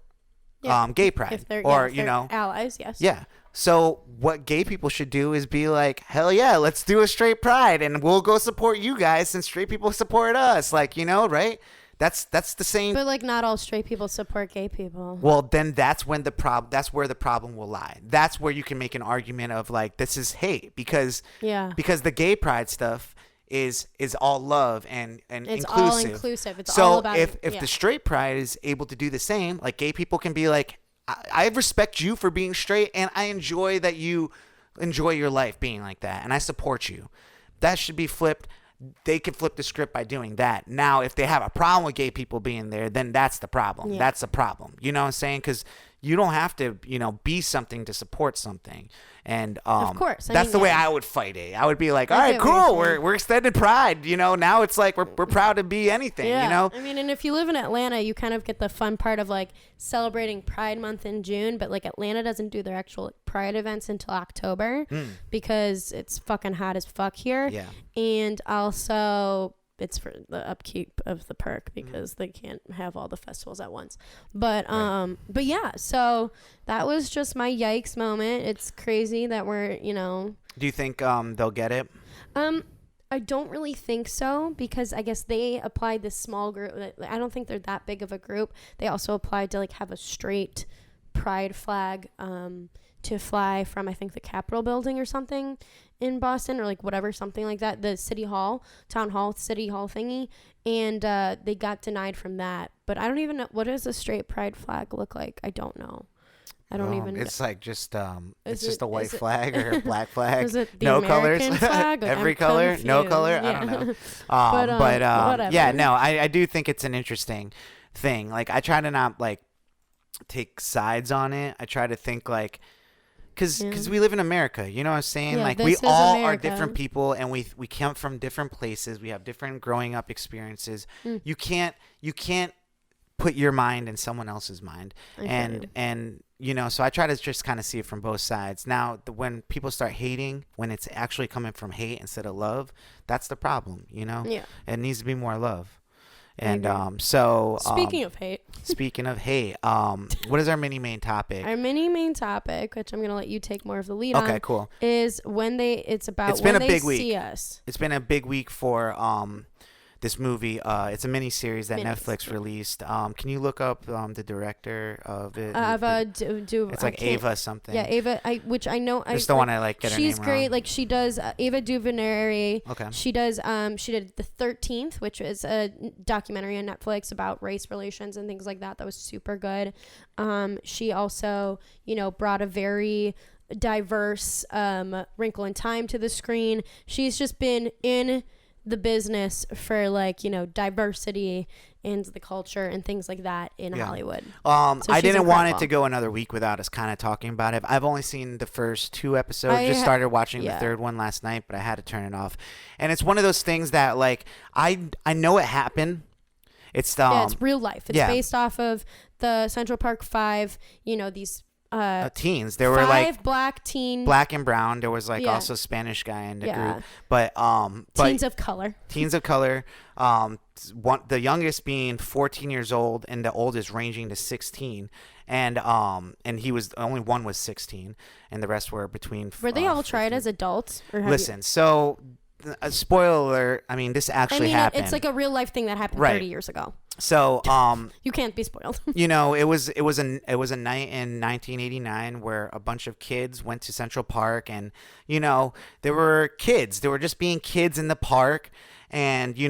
gay pride, If they're, or if they're allies, yes. yeah. So what gay people should do is be like, hell yeah, let's do a straight pride, and we'll go support you guys since straight people support us. Like, right? That's the same. But like not all straight people support gay people. Well, then that's where the problem will lie. That's where you can make an argument of like, this is hate because the gay pride stuff is all love and it's inclusive. all inclusive. It's so all about if the straight pride is able to do the same, like gay people can be like, I respect you for being straight, and I enjoy that you enjoy your life being like that, and I support you. That should be flipped. They can flip the script by doing that. Now, if they have a problem with gay people being there, then that's the problem. Yeah. That's the problem. You know what I'm saying? Because you don't have to, be something to support something. And Of course. that's the way I would fight it. I would be like, all right, get what you're cool. saying. We're extended pride. Now it's like we're proud to be anything. I mean, and if you live in Atlanta, you kind of get the fun part of like celebrating Pride Month in June, but like Atlanta doesn't do their actual Pride events until October because it's fucking hot as fuck here. Yeah. And also it's for the upkeep of the perk because they can't have all the festivals at once. But but yeah, so that was just my yikes moment. It's crazy that we're, Do you think they'll get it? I don't really think so because I guess they applied this small group. I don't think they're that big of a group. They also applied to like have a straight pride flag to fly from I think the Capitol building or something in Boston or like whatever, something like that, the city hall thingy, and they got denied from that. But I don't even know, what does a straight pride flag look like? I don't know. I don't even. It's like just it's Is just a it- white is it- flag or a black flag. Is it the No American colors. flag? Like, Every I'm color, no confused. color. Yeah. I don't know. But, whatever. Yeah, no, I do think it's an interesting thing. Like I try to not like take sides on it. I try to think like. Because we live in America, you know what I'm saying? Yeah, like this we is all are America. different people, and we come from different places. We have different growing up experiences. You can't put your mind in someone else's mind, and so I try to just kind of see it from both sides. Now, when people start hating, when it's actually coming from hate instead of love, that's the problem. Yeah. It needs to be more love. And agree. Speaking of hate, what is our mini main topic? our main topic, which I'm gonna let you take more of the lead on. Okay, cool. Is when it's about It's been when a they big week. see us. It's been a big week for this movie. It's a mini series that Netflix released. Can you look up the director of it? It's like Ava something. Yeah, Ava. Which I know. Just don't want to like get her name She's great. wrong. Like she does Ava DuVernay. Okay. She does. She did The 13th, which is a documentary on Netflix about race relations and things like that. That was super good. She also, brought a very diverse Wrinkle in Time to the screen. She's just been in the business for like diversity and the culture and things like that in Hollywood. So I she's didn't want it incredible. to go another week without us kind of talking about it. I've only seen the first 2 episodes. Just started watching the third one last night, but I had to turn it off. And it's one of those things that like I know it happened. It's it's real life. It's yeah. based off of the Central Park 5. These teens. There were 5 like black teen black and brown. There was like Yeah. also a Spanish guy in the Yeah. group, but teens of color. teens of color. The youngest being 14 years old, and the oldest ranging to 16. And he was only one was 16, and the rest were between. Were they all tried 15. as adults? Or have Listen, so spoiler alert. I mean, this actually happened. It's like a real life thing that happened Right. 30 years ago. So You can't be spoiled. it was a night in 1989 where a bunch of kids went to Central Park, and there were kids. They were just being kids in the park, and they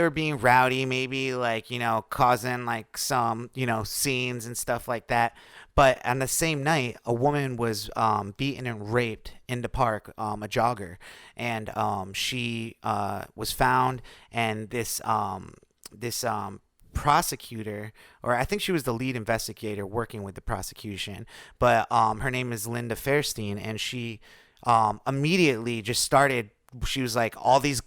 were being rowdy, maybe like causing like some scenes and stuff like that. But on the same night, a woman was beaten and raped in the park, a jogger, and she was found, and this prosecutor, or I think she was the lead investigator working with the prosecution, but her name is Linda Fairstein, and she immediately just started. She was like, all these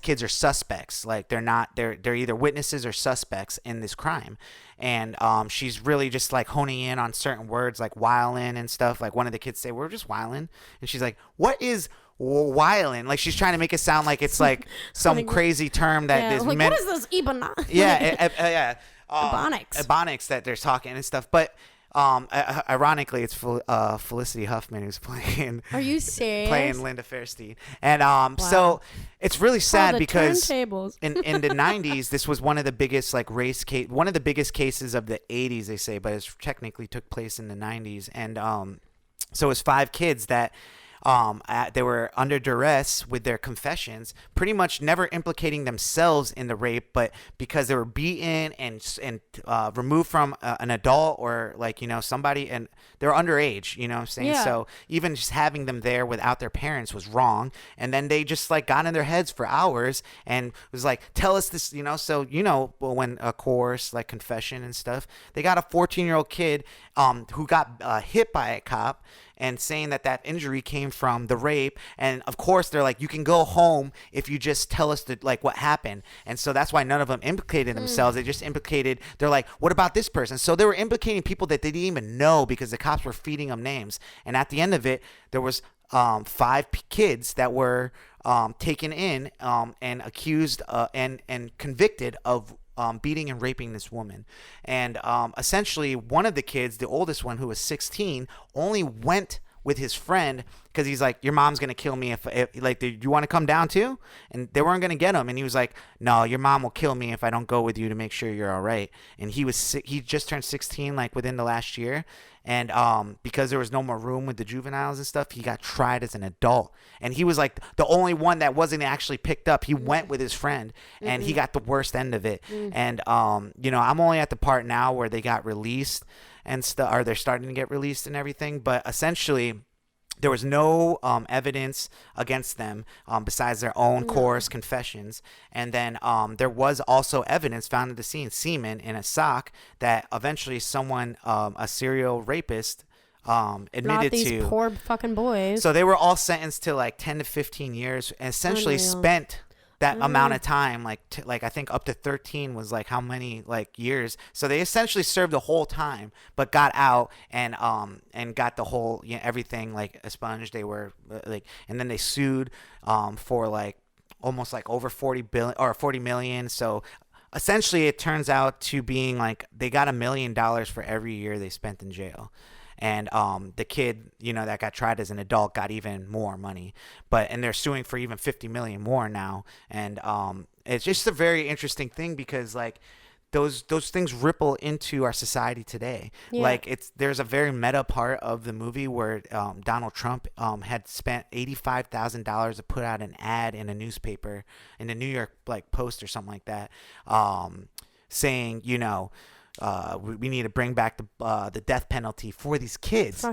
kids are suspects. Like they're either witnesses or suspects in this crime. And she's really just like honing in on certain words like wildin' and stuff. Like one of the kids say, we're just wildin'. And she's like, what is wildin'? Like she's trying to make it sound like it's like some crazy term that is like, meant. what is this Ibana? Yeah. Ebonics that they're talking and stuff. But ironically, it's Felicity Huffman who's playing. Are you serious? Playing Linda Fairstein, and so it's really sad because in the 90s, this was one of the biggest like one of the biggest cases of the 80s, they say, but it technically took place in the 90s, and so it was 5 kids that. They were under duress with their confessions, pretty much never implicating themselves in the rape, but because they were beaten and removed from an adult or like, somebody, and they're underage, what I'm saying? Yeah. So even just having them there without their parents was wrong. And then they just like got in their heads for hours and was like, tell us this, so, when a coerced like confession and stuff, they got a 14-year-old kid who got hit by a cop and saying that injury came from the rape. And of course they're like, you can go home if you just tell us like what happened. And so that's why none of them implicated themselves. They just implicated, they're like, what about this person? So they were implicating people that they didn't even know because the cops were feeding them names. And at the end of it, there was 5 kids that were taken in and accused and convicted of beating and raping this woman. And essentially one of the kids, the oldest one who was 16, only went with his friend because he's like, your mom's going to kill me if like, do you want to come down too? And they weren't going to get him. And he was like, no, your mom will kill me if I don't go with you to make sure you're all right. And he just turned 16 like within the last year. And because there was no more room with the juveniles and stuff, he got tried as an adult. And he was like the only one that wasn't actually picked up. He went with his friend, and he got the worst end of it. And I'm only at the part now where they got released and stuff, or they're starting to get released and everything. But essentially, there was no evidence against them besides their own coerced confessions. And then there was also evidence found at the scene, semen in a sock, that eventually someone, a serial rapist, admitted Not these to. poor fucking boys. So they were all sentenced to like 10 to 15 years and essentially spent that amount of time, like I think up to 13 was like how many like years. So they essentially served the whole time, but got out and got the whole everything like expunged. They were like, and then they sued for like almost like over 40 billion or 40 million. So essentially it turns out to being like they got $1 million for every year they spent in jail. And the kid, that got tried as an adult got even more money, and they're suing for even 50 million more now. And it's just a very interesting thing because like those things ripple into our society today. Yeah. Like there's a very meta part of the movie where Donald Trump had spent $85,000 to put out an ad in a newspaper, in the New York like Post or something like that, saying we need to bring back the death penalty for these kids.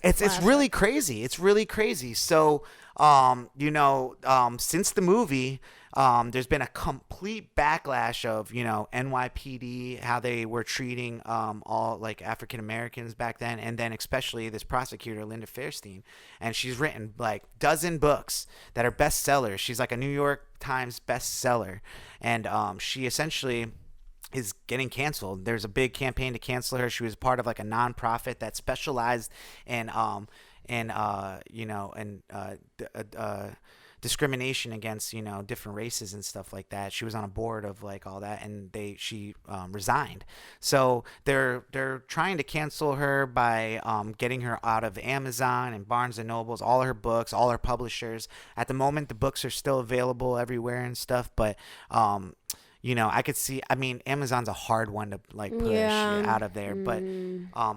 It's really crazy. It's really crazy. So since the movie, there's been a complete backlash of NYPD, how they were treating all like African Americans back then, and then especially this prosecutor Linda Fairstein, and she's written like dozen books that are bestsellers. She's like a New York Times bestseller, and she essentially is getting canceled. There's a big campaign to cancel her. She was part of like a nonprofit that specialized in discrimination against different races and stuff like that. She was on a board of like all that, and she resigned. So they're trying to cancel her by getting her out of Amazon and Barnes and Nobles, all her books, all her publishers. At the moment, the books are still available everywhere and stuff, but I could see, Amazon's a hard one to like push out of there, but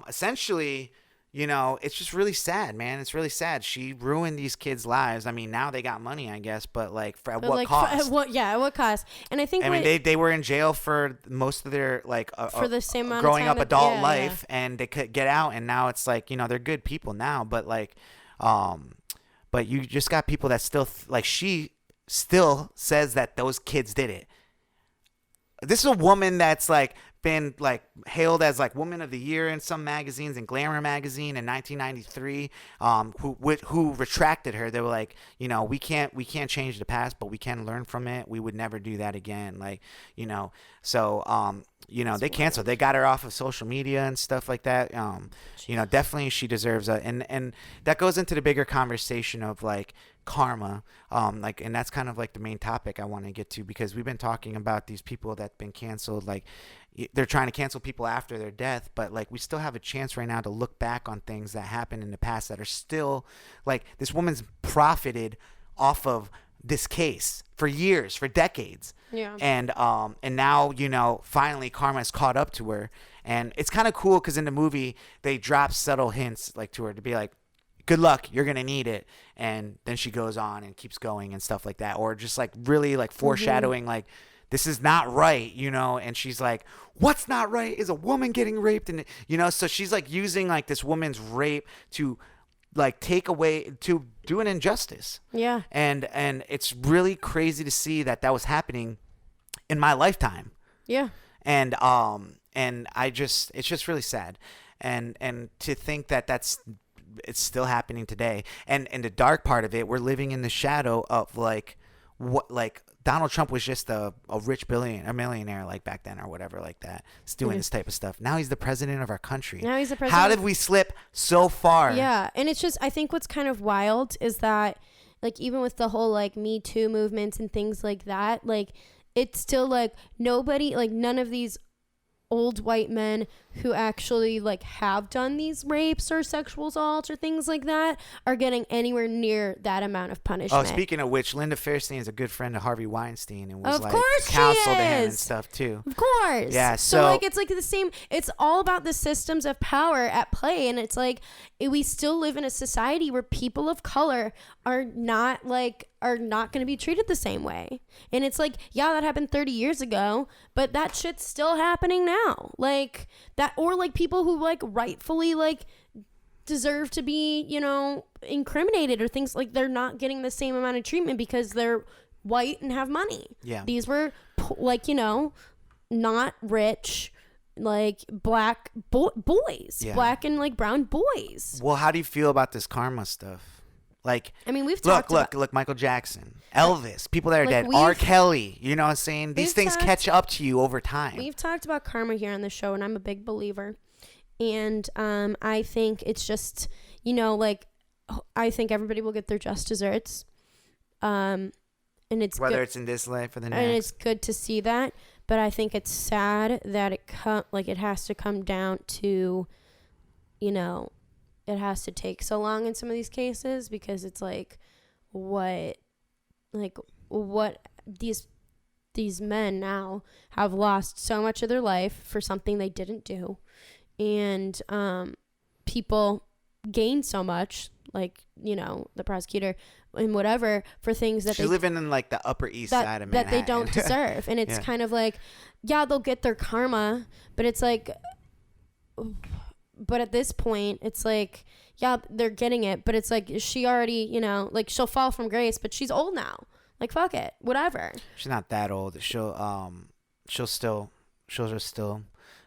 essentially, you know, it's just really sad, man. It's really sad. She ruined these kids' lives. I mean, now they got money, I guess, but like, at what cost? At what cost? And I think they were in jail for most of their like for the same amount growing of time up adult life, and they could get out, and now it's like, you know, they're good people now, but like, but you just got people that still like, she still says that those kids did it. This is a woman that's like been like hailed as like Woman of the Year in some magazines and Glamour magazine in 1993, who retracted her. They were like, you know, we can't change the past, but we can learn from it. We would never do that again. Like, you know, so you know, they canceled. They got her off of social media and stuff like that. You know, definitely she deserves and that goes into the bigger conversation of like karma, like, and that's kind of like the main topic I want to get to, because we've been talking about these people that've been canceled. Like, they're trying to cancel people after their death, but like, we still have a chance right now to look back on things that happened in the past that are still like, this woman's profited off of this case for years, for decades. Yeah. And now, you know, finally karma has caught up to her, and it's kind of cool because in the movie they drop subtle hints like to her to be like, good luck, you're gonna need it, and then she goes on and keeps going and stuff like that, or just like really like foreshadowing like, this is not right, you know, and she's like, what's not right is a woman getting raped, and you know, so she's like using like this woman's rape to like take away, to do an injustice. Yeah. And it's really crazy to see that was happening in my lifetime. Yeah. And I just, it's just really sad, and to think that it's still happening today. And the dark part of it, we're living in the shadow of like what, like Donald Trump was just a rich millionaire like back then or whatever like that. He's doing this type of stuff. Now he's the president of our country. Now he's the president. How did we slip so far? Yeah. And it's just, I think what's kind of wild is that like, even with the whole like Me Too movements and things like that, like it's still like nobody, like none of these old white men who actually like have done these rapes or sexual assaults or things like that are getting anywhere near that amount of punishment. Oh, speaking of which, Linda Fairstein is a good friend of Harvey Weinstein and was of like course counsel she to him and is. stuff too. Of course. Yeah. So like, it's like the same, it's all about the systems of power at play. And it's like, we still live in a society where people of color are not going to be treated the same way. And it's like, yeah, that happened 30 years ago, but that shit's still happening now. Like that, or like people who like rightfully like deserve to be, you know, incriminated or things, like they're not getting the same amount of treatment because they're white and have money. Yeah. These were like, you know, not rich, like black boys, black and like brown boys. Well, how do you feel about this karma stuff? Like, I mean, we've talked look, Michael Jackson, Elvis, people that are like dead, R. Kelly, you know what I'm saying? These things catch up to you over time. We've talked about karma here on the show, and I'm a big believer. And I think it's just, you know, like, I think everybody will get their just desserts. And it's whether good, it's in this life or the next. and it's good to see that. But I think it's sad that it has to come down to, you know, it has to take so long in some of these cases, because it's like what these men now have lost so much of their life for something they didn't do, and people gain so much, like, you know, the prosecutor and whatever, for things that she's living in like the Upper East Side of Manhattan that they don't deserve. And it's kind of like, yeah, they'll get their karma, but it's like, but at this point it's like, yeah, they're getting it, but it's like, she already, you know, like, she'll fall from grace, but she's old now, like, fuck it, whatever. She's not that old. She'll just still,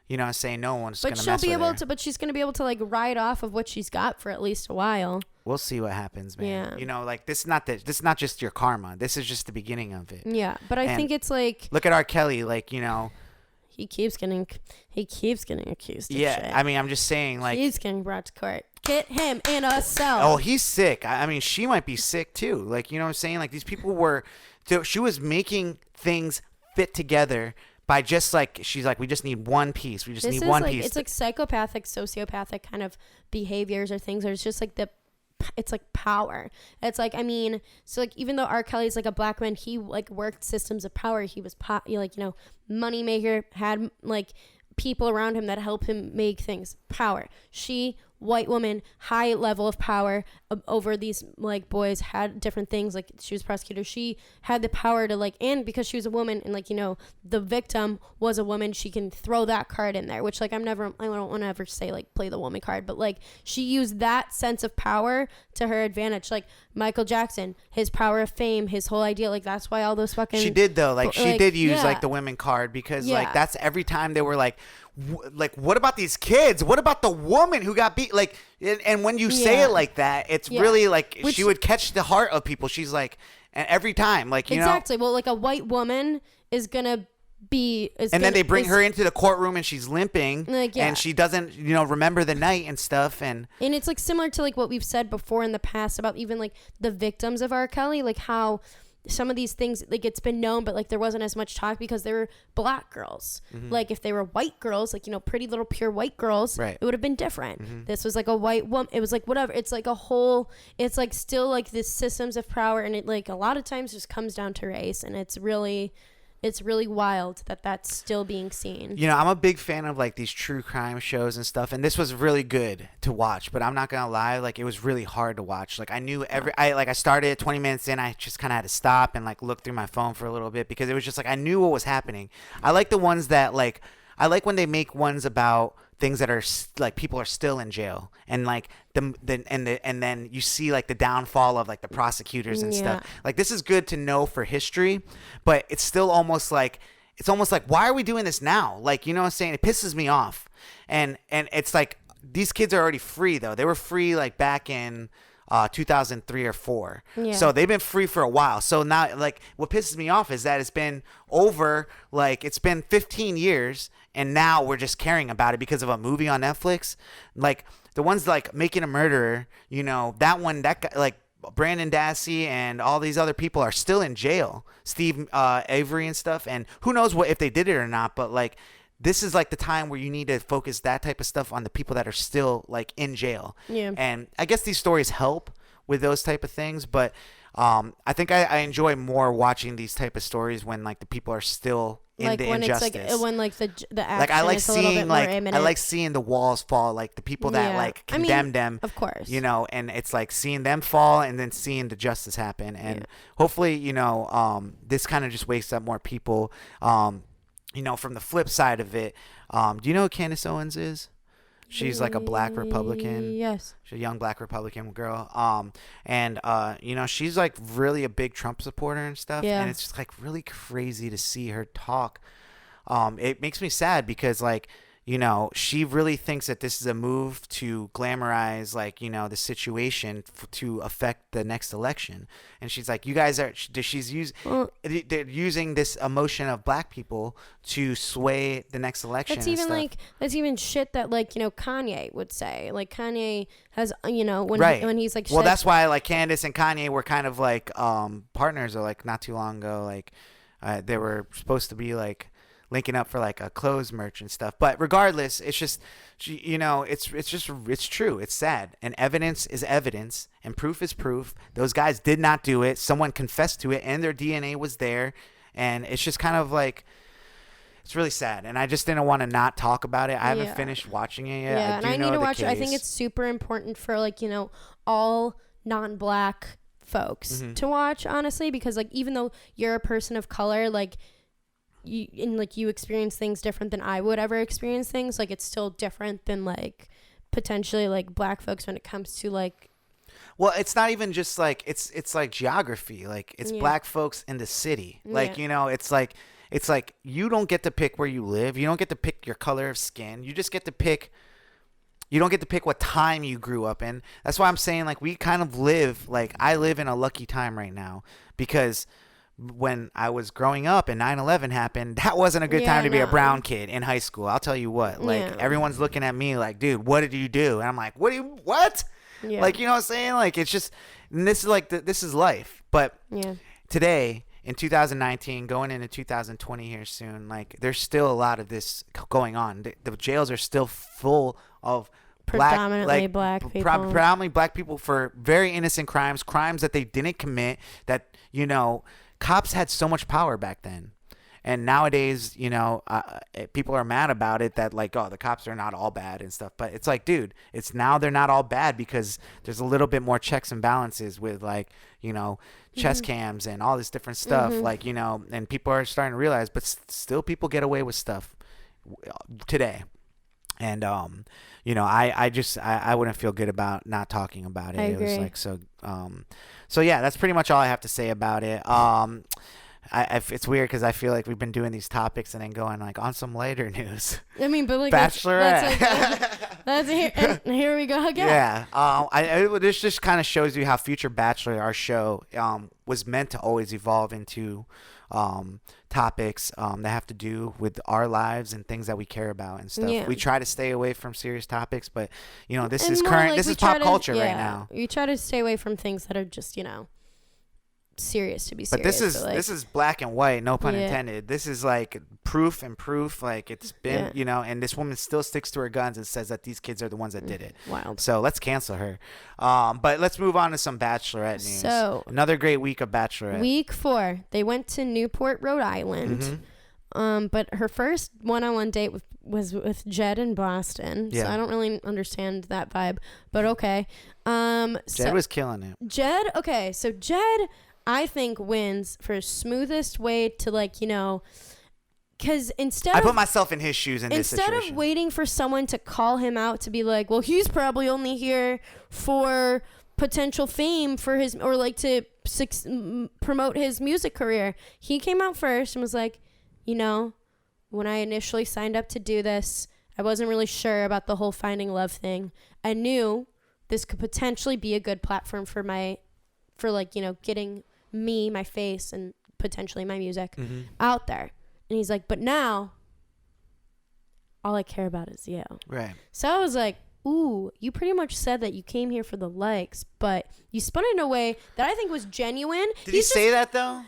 you know, say no one's gonna mess with her. But she'll be able to, but she's gonna be able to like ride off of what she's got for at least a while. We'll see what happens, man. Yeah. You know, like, this is not just your karma. This is just the beginning of it. Yeah, but I think it's like, look at R. Kelly, like, you know, he keeps getting accused of yeah, shit. I mean, I'm just saying, like, he's getting brought to court. Get him in a cell. Oh, he's sick. I mean, she might be sick too. Like, you know what I'm saying? Like, these people she was making things fit together by just like, she's like, we just need one piece. We just need one piece. It's like psychopathic, sociopathic kind of behaviors or things. Or it's just like it's like power. It's like, I mean, so like, even though R. Kelly's like a black man, he like worked systems of power. He was like, you know, money maker, had like people around him that help him make things. Power. She white woman, high level of power over these like boys, had different things. Like she was prosecutor, she had the power to like, and because she was a woman and like, you know, the victim was a woman, she can throw that card in there, which like I don't want to ever say like play the woman card, but like she used that sense of power to her advantage. Like Michael Jackson, his power of fame, his whole idea, like that's why all those fucking, she did though, like she did use like the yeah. women card, because Yeah. like that's every time they were like what about these kids, what about the woman who got beat, like, and when you say Yeah. it like that, it's Yeah. really like Which- she would catch the heart of people. She's like, and every time, like, you exactly. know, Well, like a white woman is gonna be, and then they bring her into the courtroom and she's limping, Like, yeah. and she doesn't, you know, remember the night and stuff, and it's like similar to like what we've said before in the past about even like the victims of R. Kelly, like how some of these things, like it's been known, but like there wasn't as much talk because they were black girls. Like if they were white girls, like, you know, pretty little pure white girls, Right. it would have been different. This was like a white woman. It was like whatever. It's like a whole, it's like still like this systems of power, and it like a lot of times just comes down to race, and it's really wild that that's still being seen. you know, I'm a big fan of like these true crime shows and stuff, and this was really good to watch, but I'm not gonna lie, like it was really hard to watch. Like I knew I started 20 minutes in, I just kind of had to stop and like look through my phone for a little bit, because it was just like I knew what was happening. I like the ones that like, I like when they make ones about things that are like people are still in jail, and like and then you see like the downfall of like the prosecutors and stuff. Like this is good to know for history, but it's still almost like why are we doing this now? Like, you know what I'm saying? It pisses me off. And it's like these kids are already free though. They were free like back in 2003 or 4. Yeah. So they've been free for a while. So now like what pisses me off is that it's been 15 years, and now we're just caring about it because of a movie on Netflix. Like the ones like Making a Murderer, you know, that guy, like Brandon Dassey and all these other people are still in jail, Steve Avery and stuff, and who knows what if they did it or not, but like this is like the time where you need to focus that type of stuff on the people that are still like in jail. Yeah. And I guess these stories help with those type of things, but I think I enjoy more watching these type of stories when like the people are still in Like the when injustice. it's like when like the action Like I like is a little bit seeing more like imminent. I like seeing the walls fall, like the people that Yeah. like I mean, condemned them, of course. you know, and it's like seeing them fall and then seeing the justice happen, and hopefully, you know, this kind of just wakes up more people. You know, from the flip side of it, do you know who Candace Owens is? She's like a black Republican. Yes. She's a young black Republican girl. And you know, she's like really a big Trump supporter and stuff. Yeah. And it's just like really crazy to see her talk. It makes me sad because like, you know, she really thinks that this is a move to glamorize, like, you know, the situation to affect the next election. And she's like, you guys are, they're using this emotion of black people to sway the next election. That's even like, that's even shit that like, you know, Kanye would say. Like Kanye has, you know, when he's like, well, that's why like Candace and Kanye were kind of like partners, or like not too long ago, like they were supposed to be like linking up for like a clothes merch and stuff. But regardless, it's just, you know, it's true. It's sad. And evidence is evidence, and proof is proof. Those guys did not do it. Someone confessed to it, and their DNA was there. And it's just kind of like, it's really sad. And I just didn't want to not talk about it. I haven't finished watching it yet. Yeah, and I need to watch it. I think it's super important for like, you know, all non-black folks to watch, honestly, because like even though you're a person of color, like you experience things different than I would ever experience things, like it's still different than like potentially like black folks when it comes to like, well, it's not even just like it's like geography, like it's black folks in the city, like, you know, it's like you don't get to pick where you live, you don't get to pick your color of skin, you just get to pick, you don't get to pick what time you grew up in. That's why I'm saying like we kind of live, like I live in a lucky time right now, because when I was growing up and 9/11 happened, that wasn't a good time to be a brown kid in high school. I'll tell you what, like everyone's looking at me like, dude, what did you do? And I'm like, what? Yeah. Like, you know what I'm saying? Like, it's just, and this is like, this is life. But today in 2019, going into 2020 here soon, like there's still a lot of this going on. The jails are still full of predominantly black people. Predominantly black people for very innocent crimes that they didn't commit, that, you know, cops had so much power back then. And nowadays, people are mad about it that like, oh, the cops are not all bad and stuff. But it's like, dude, it's now they're not all bad because there's a little bit more checks and balances with like, chest cams and all this different stuff. Like, and people are starting to realize, but still people get away with stuff today. And, I wouldn't feel good about not talking about it. I agree. It was like, so yeah, that's pretty much all I have to say about it. It's weird because I feel like we've been doing these topics and then going like on some later news. I mean, but like Bachelorette. that's here, and here we go again. Yeah. This just kind of shows you how Future Bachelor, our show, was meant to always evolve into topics that have to do with our lives and things that we care about and stuff. Yeah. We try to stay away from serious topics, but this And is more current. like This we is try pop to- culture yeah, right now. We try to stay away from things that are just serious to be serious. But this is black and white, no pun Yeah. intended. This is like proof. Like it's been, and this woman still sticks to her guns and says that these kids are the ones that did it. Wild. So let's cancel her. But let's move on to some Bachelorette news. So another great week of Bachelorette. Week 4, they went to Newport, Rhode Island. But her first one-on-one date was with Jed in Boston. Yeah. So I don't really understand that vibe, but okay. Jed was killing it. Jed, okay, so Jed, I think, wins for smoothest way to because I put myself in his shoes in this instead situation. of waiting for someone to call him out to be like, well, he's probably only here for potential fame for his, or like to promote his music career. He came out first and was like, when I initially signed up to do this, I wasn't really sure about the whole finding love thing. I knew this could potentially be a good platform for getting me, my face, and potentially my music out there. And he's like, but now all I care about is you. Right. So I was like, ooh, you pretty much said that you came here for the likes, but you spun it in a way that I think was genuine. Did he say that though?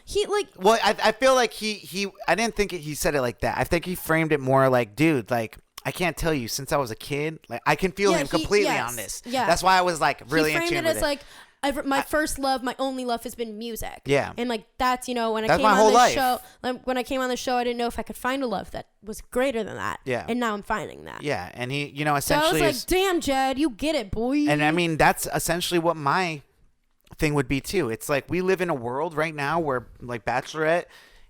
Well, I feel like he I didn't think he said it like that. I think he framed it more like, dude, like, I can't tell you, since I was a kid, like I can feel him completely on this. Yeah. That's why I was like really he framed in tune it with as it. like, my first love, my only love has been music. Yeah. And like that's, when I That's came my on whole this life. show, like when I came on the show, I didn't know if I could find a love that was greater than that. Yeah. And now I'm finding that. Yeah, and he, So I essentially was like, damn, Jed, you get it, boy. and I mean, that's essentially what my thing would be too. It's like we live in a world right now where like Bachelorette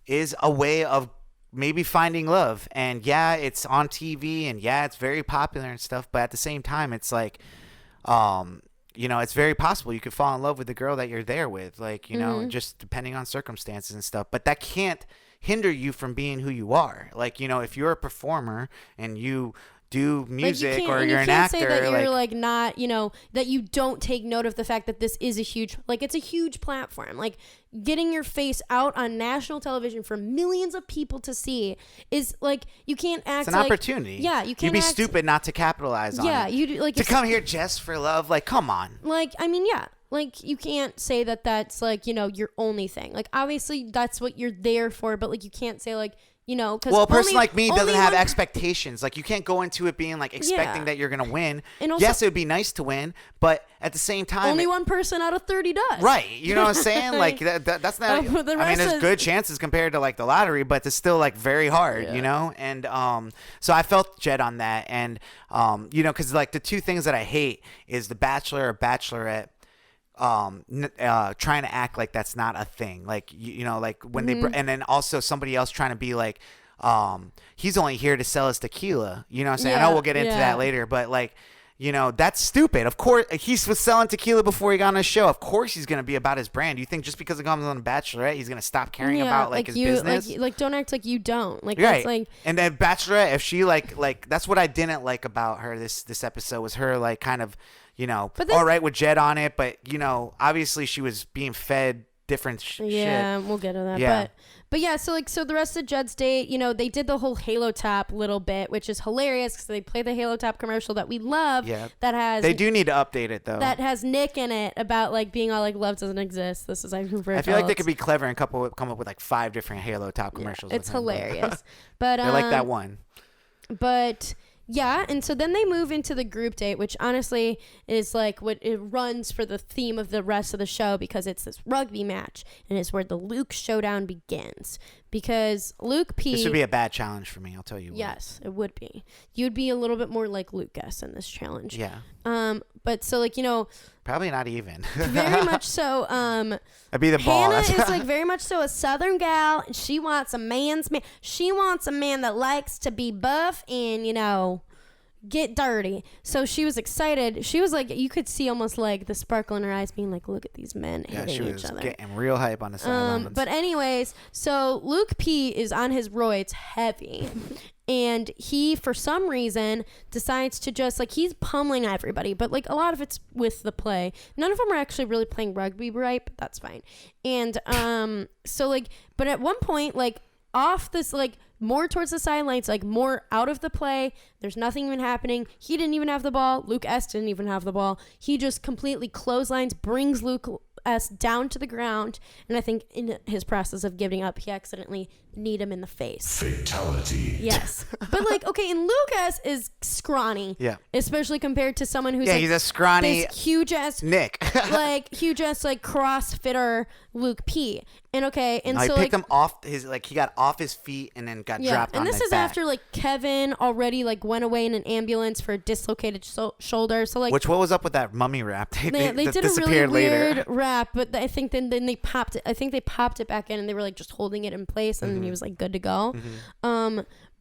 is a way of maybe finding love. And yeah, it's on TV and yeah, it's very popular and stuff. But at the same time, it's like, it's very possible you could fall in love with the girl that you're there with, like, just depending on circumstances and stuff. But that can't hinder you from being who you are. Like, if you're a performer and you do music or you're an actor, you can't say that you're like not, that you don't take note of the fact that this is it's a huge platform. Like getting your face out on national television for millions of people to see is like, you can't act it's an opportunity. Yeah, you can't. You'd be stupid not to capitalize on it. Yeah, you like to come here just for love. Like, come on. Like, I mean, yeah. Like, you can't say that that's like, your only thing. Like, obviously that's what you're there for, but like, you can't say like, because a person like me doesn't have expectations. Like, you can't go into it being like expecting that you're gonna win. And also, yes, it would be nice to win, but at the same time, only one person out of 30 does. Right? You know what I'm saying? Like that's not. I mean, there's good chances compared to like the lottery, but it's still like very hard. Yeah. And so I felt Jed on that, and because like the two things that I hate is the Bachelor or Bachelorette trying to act like that's not a thing, like like when they and then also somebody else trying to be like he's only here to sell us tequila, what I'm saying? I know we'll get into that later, but like that's stupid. Of course he was selling tequila before he got on his show. Of course he's gonna be about his brand. You think just because it comes on The Bachelorette he's gonna stop caring about like his business? Like don't act like you don't. Like right. That's like, and then Bachelorette, if she like that's what I didn't like about her this episode, was her like kind of all right with Jed on it, but obviously she was being fed different shit. Yeah, we'll get to that. Yeah. But yeah, so the rest of Jed's date, they did the whole Halo Top little bit, which is hilarious because they play the Halo Top commercial that we love. Yeah. That has. They do need to update it though. That has Nick in it about like being all like love doesn't exist. This is like I feel like they could be clever and come up with like 5 different Halo Top commercials. Yeah, it's hilarious. But they're like that one. But. Yeah, and so then they move into the group date, which honestly is like what it runs for the theme of the rest of the show, because it's this rugby match and it's where the Luke showdown begins. because Luke P. This would be a bad challenge for me. I'll tell you. Yes, it would be. You'd be a little bit more like Luke S in this challenge. Yeah. But so like, you know, probably not even. very much so. I'd be the boss. Hannah is like very much so a Southern gal, and she wants a man's man. She wants a man that likes to be buff and, you know, get dirty. So she was excited. She was like, you could see almost like the sparkle in her eyes, being like, look at these men hitting each other. Getting real hype on the sidelines. But anyways, so Luke P is on his roids heavy. And he, for some reason, decides to just, like, he's pummeling everybody. But, like, a lot of it's with the play. None of them are actually really playing rugby right, but that's fine. And so, like, but at one point, like, off this, like, more towards the sidelines, like, more out of the play. There's nothing even happening. He didn't even have the ball. Luke S. didn't even have the ball. He just completely clotheslines, brings Luke S. down to the ground. And I think in his process of giving up, he accidentally kneed him in the face. Fatality. Yes. But, like, okay, and Luke S. is scrawny. Yeah. Especially compared to someone who's, yeah, like, he's a scrawny this huge-ass, Nick. like, huge-ass, like, CrossFitter Luke P. And, okay, and I so, picked like, him off his, like, he got off his feet and then got dropped on and his this is back. after, like, Kevin already, like, went away in an ambulance for a dislocated shoulder. So, like, What was up with that mummy rap? they did a really disappeared later. weird rap, but I think then they popped it. I think they popped it back in, and they were, like, just holding it in place, and he was, like, good to go.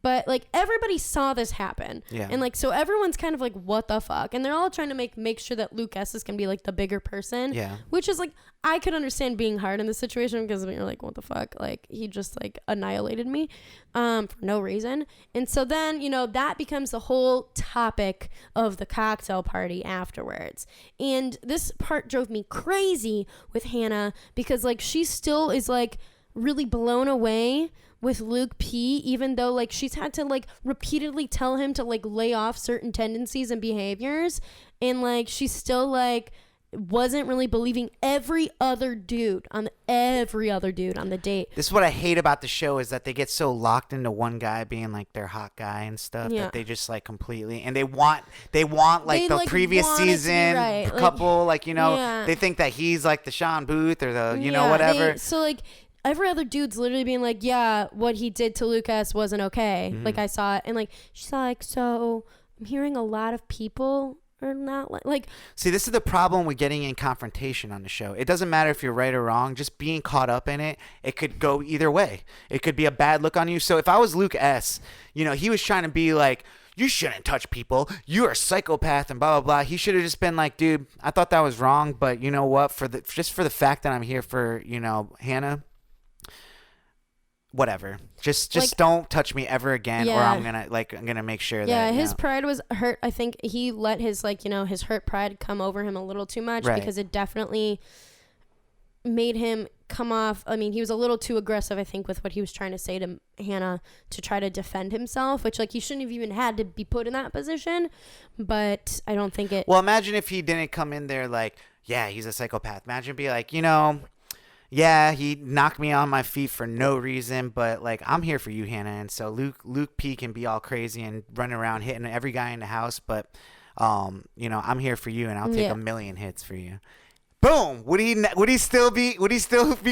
But, like, everybody saw this happen. Yeah. And, like, so everyone's kind of like, what the fuck? And they're all trying to make sure that Luke S. is going to be, like, the bigger person. Yeah. Which is, like, I could understand being hard in this situation because you're like, what the fuck? Like, he just, like, annihilated me for no reason. And so then, you know, that becomes the whole topic of the cocktail party afterwards. And this part drove me crazy with Hannah because, like, she still is, like, really blown away with Luke P, even though, like, she's had to, like, repeatedly tell him to, like, lay off certain tendencies and behaviors, and, like, she's still, like, wasn't really believing every other dude on the date. This is what I hate about the show is that they get so locked into one guy being like their hot guy and stuff that they just like completely, and they want like the previous season right. couple, like, you know, Yeah. they think that he's like the Sean Booth or the, you know, whatever. So, like, every other dude's literally being like, yeah, what he did to Lucas wasn't okay. Like, I saw it. And, like, she's like, so I'm hearing a lot of people are not like. See, this is the problem with getting in confrontation on the show. It doesn't matter if you're right or wrong. Just being caught up in it, it could go either way. It could be a bad look on you. So if I was Luke S., you know, he was trying to be like, you shouldn't touch people. You're a psychopath and blah, blah, blah. He should have just been like, dude, I thought that was wrong. But you know what? Just for the fact that I'm here for, you know, Hannah, whatever. Just like, don't touch me ever again, or I'm gonna make sure that. Yeah, his pride was hurt. I think he let his, like, you know, his hurt pride come over him a little too much because it definitely made him come off. I mean, he was a little too aggressive, I think, with what he was trying to say to Hannah to try to defend himself, which, like, he shouldn't have even had to be put in that position. But I don't think it. Well, imagine if he didn't come in there like, yeah, he's a psychopath. Imagine be like, you know, yeah, he knocked me on my feet for no reason, but, like, I'm here for you, Hannah. And so Luke P can be all crazy and running around hitting every guy in the house, but you know, I'm here for you, and I'll take a million hits for you. Boom. Would he still be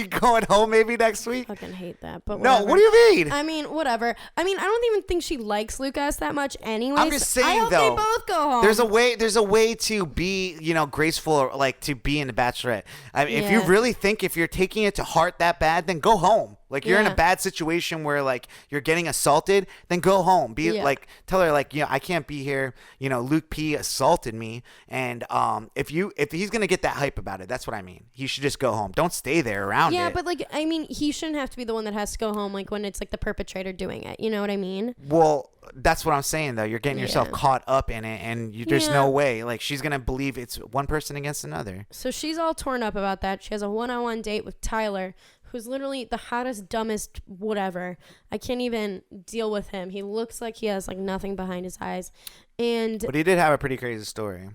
going home maybe next week? I fucking hate that. But whatever. No, what do you mean? I mean, whatever. I mean, I don't even think she likes Lucas that much anyway. I'm just saying, I hope though, they both go home. There's a way to be, you know, graceful, or like to be in the Bachelorette. I mean, if you really think, if you're taking it to heart that bad, then go home. Like, you're in a bad situation where, like, you're getting assaulted, then go home. Like, tell her, like, you know, I can't be here. You know, Luke P assaulted me, and if he's gonna get that hype about it, that's what I mean. He should just go home. Don't stay there around it. Yeah, but, like, I mean, he shouldn't have to be the one that has to go home, like, when it's, like, the perpetrator doing it. You know what I mean? Well, that's what I'm saying, though. You're getting yourself caught up in it, and there's no way. Like, she's gonna believe it's one person against another. So she's all torn up about that. She has a one-on-one date with Tyler, who's literally the hottest, dumbest, whatever. I can't even deal with him. He looks like he has, like, nothing behind his eyes. But he did have a pretty crazy story.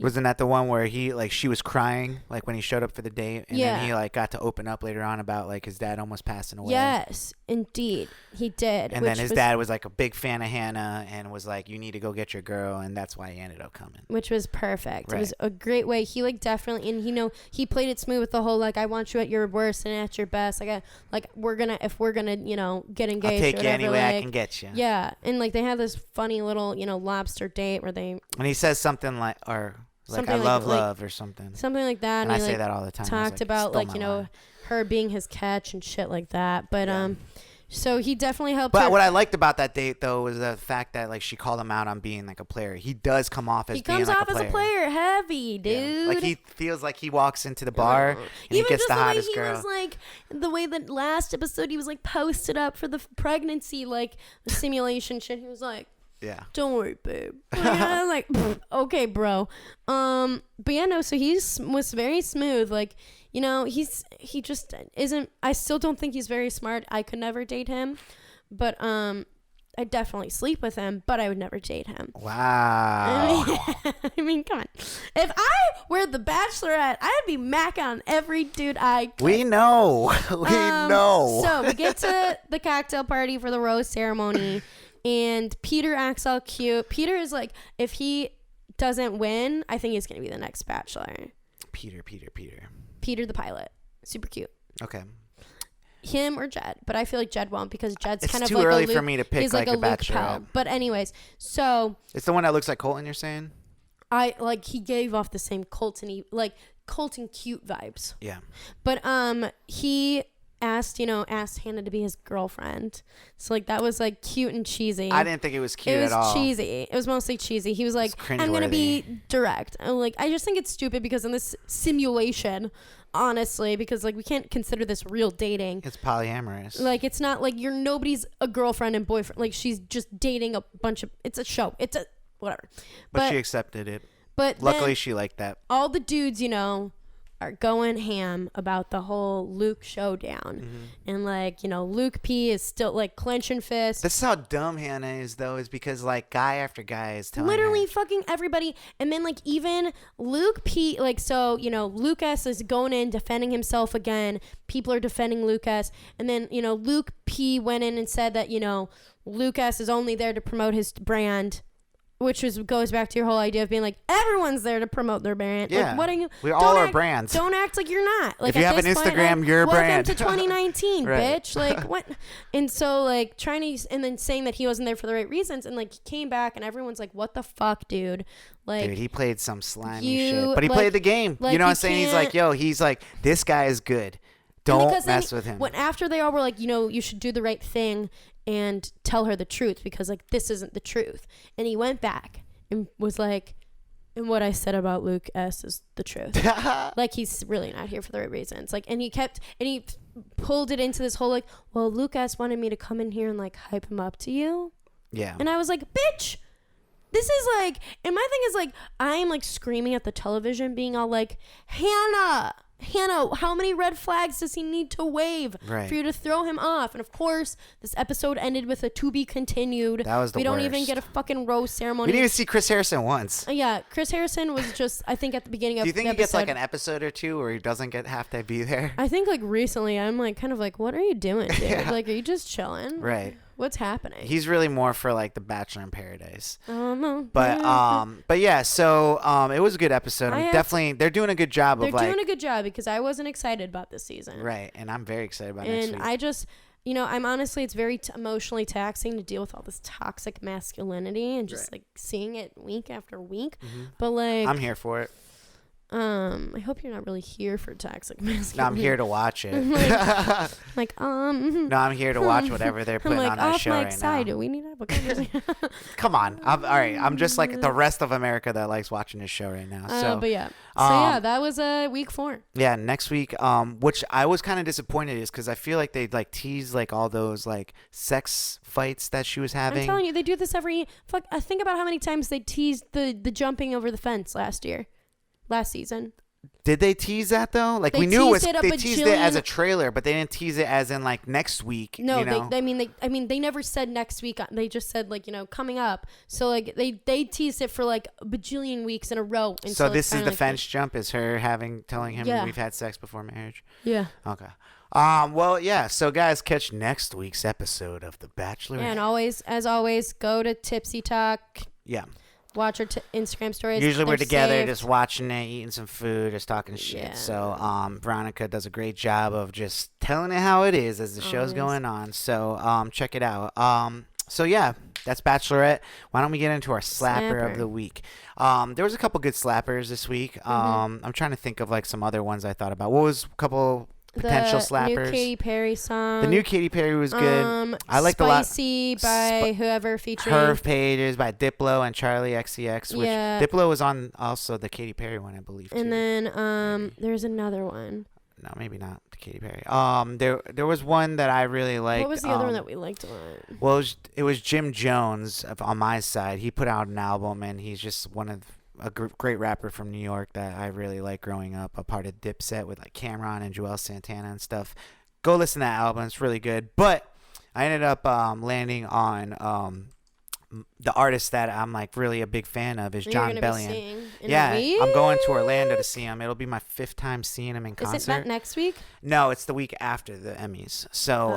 Wasn't that the one where he like she was crying like when he showed up for the date, and then he like got to open up later on about like his dad almost passing away. Yes, indeed, he did. And then his dad was like a big fan of Hannah and was like, "You need to go get your girl," and that's why he ended up coming. Which was perfect. Right. It was a great way. He like definitely, and he played it smooth with the whole like, I want you at your worst and at your best. Like we're gonna get engaged. I'll take or whatever, you any way like, I can get you. Yeah, and like they have this funny little lobster date where they. And he says something like, or like something I like- love or something. Something like that. And I he, say like, that all the time. Talked about "Stole like my line." her being his catch and shit like that. But Yeah. so he definitely helped. But her. what I liked about that date though was the fact that like she called him out on being like a player. He does come off as he being comes like off as a player, heavy dude. Yeah. Like he feels like he walks into the bar and Even he gets just the the way hottest he girl. was like the way that last episode he was like posted up for the pregnancy like simulation shit. He was like, Yeah. "Don't worry, babe." I'm like, okay, bro. But yeah, no. So was very smooth. Like, he just isn't. I still don't think he's very smart. I could never date him, but I definitely sleep with him. But I would never date him. Wow. I mean, come on. If I were the Bachelorette, I'd be macking on every dude I could. We know. We know. So we get to the cocktail party for the rose ceremony, and Peter acts all cute. Peter is like, if he doesn't win, I think he's going to be the next Bachelor. Peter. Peter the pilot. Super cute. Okay. Him or Jed, but I feel like Jed won't because Jed's It's kind of too like early a Luke, for me to pick he's like a Luke Bachelorette. Pell. But anyways, so It's the one that looks like Colton, you're saying? he gave off the same Colton cute vibes. Yeah. But he asked Hannah to be his girlfriend. So like that was like cute and cheesy. I didn't think it was cute It was at all. cheesy. It was mostly cheesy. He was like, It's I'm gonna be cringeworthy. direct. I just think it's stupid because in this simulation, honestly, because like we can't consider this real dating. It's polyamorous. Like it's not like nobody's a girlfriend and boyfriend. Like she's just dating a bunch of. It's a show. It's a whatever. But she accepted it. But Luckily, then she liked that. all the dudes, are going ham about the whole Luke showdown, and like Luke P is still like clenching fists. This is how dumb Hannah is, though, is because like guy after guy is telling Literally her. fucking everybody. And then like even Luke P, like, so Lucas is going in defending himself again. People are defending Lucas, and then Luke P went in and said that Lucas is only there to promote his brand, which goes back to your whole idea of being like everyone's there to promote their brand. Yeah. Like, what are you? We all are brands. Don't act like you're not. Like If you at have an this point, Instagram, like, you're a welcome brand. to 2019, Right. bitch. Like what? And so like and then saying that he wasn't there for the right reasons, and like he came back, and everyone's like, "What the fuck, dude?" Like, Dude, he played some slimy you- shit. But he like- played the game. like You know what you I'm saying? He's like, can't- he's like, this guy is good. and Don't because then mess with him. When after they all were like, you should do the right thing and tell her the truth because like this isn't the truth, and he went back and was like, and what I said about Luke S is the truth. Like he's really not here for the right reasons. Like, and he pulled it into this whole like, well, Luke S wanted me to come in here and like hype him up to you, Yeah. and I was like, bitch. This is like, and my thing is like, I'm like screaming at the television, being all like, Hannah, how many red flags does he need to wave Right. for you to throw him off? And of course, this episode ended with a to be continued. That was the We don't even worst. get a fucking rose We ceremony. didn't even see Chris Harrison once. Yeah, Chris Harrison was just, I think at the beginning of Do you think the he gets like episode. an episode or two where he doesn't have to be there? I think like recently, I'm like kind of like, what are you doing, dude? Yeah. Like, are you just chilling? Right. What's happening? He's really more for like the Bachelor in Paradise. No. But yeah, so it was a good episode. They're doing a good job They're of like doing a good job because I wasn't excited about this season. right, and I'm very excited about next And week. I just, I'm honestly, it's very emotionally taxing to deal with all this toxic masculinity and just like seeing it week after week. But like, I'm here for it. I hope you're not really here for toxic masculinity. No, I'm here to watch it. like, No, I'm here to watch whatever they're I'm putting like, on that off show my right side. now. Do we need to have a conversation? Come on, all right. I'm just like the rest of America that likes watching this show right now. So, but yeah. So yeah, that was week 4. yeah, next week, which I was kind of disappointed is because I feel like they like tease like all those like sex fights that she was having. I'm telling you, they do this every. Think about how many times they teased the jumping over the fence last season. Did they tease that though? Like They we knew it was. teased it a They teased it as bajillion- a trailer, but they didn't tease it as in like next week. No, you know? they never said next week. They just said like, coming up. So like they teased it for like a bajillion weeks in a row. So until this it's is the finally fence jump, is her telling him Yeah. we've had sex before marriage. Yeah. Okay. Well, yeah. So guys, catch next week's episode of The Bachelor. And as always, go to Tipsy Talk. Yeah. Watch our Instagram stories. Usually we're They're together, saved. just watching it, eating some food, just talking shit. Yeah. So Veronica does a great job of just telling it how it is as the show's Always. going on. So check it out. So yeah, that's Bachelorette. Why don't we get into our slapper of the week? There was a couple good slappers this week. I'm trying to think of like some other ones I thought about. What was a couple potential slappers? The new Katy Perry song. The new Katy Perry was good. I liked a lot. Spicy by whoever featuring. Curve Pages by Diplo and Charlie XCX. Which Yeah. Diplo was on also the Katy Perry one, I believe. Too. And then there's another one. No, maybe not the Katy Perry. There was one that I really liked. What was the other one that we liked a lot? Well, it was Jim Jones on my side. He put out an album, and he's just a great rapper from New York that I really like growing up. A part of Dipset with like Cameron and Joel Santana and stuff. Go listen to that album; it's really good. But I ended up landing on the artist that I'm like really a big fan of is John Bellion. Yeah, I'm going to Orlando to see him. It'll be my 5th time seeing him in concert. Is it that next week? No, it's the week after the Emmys. So,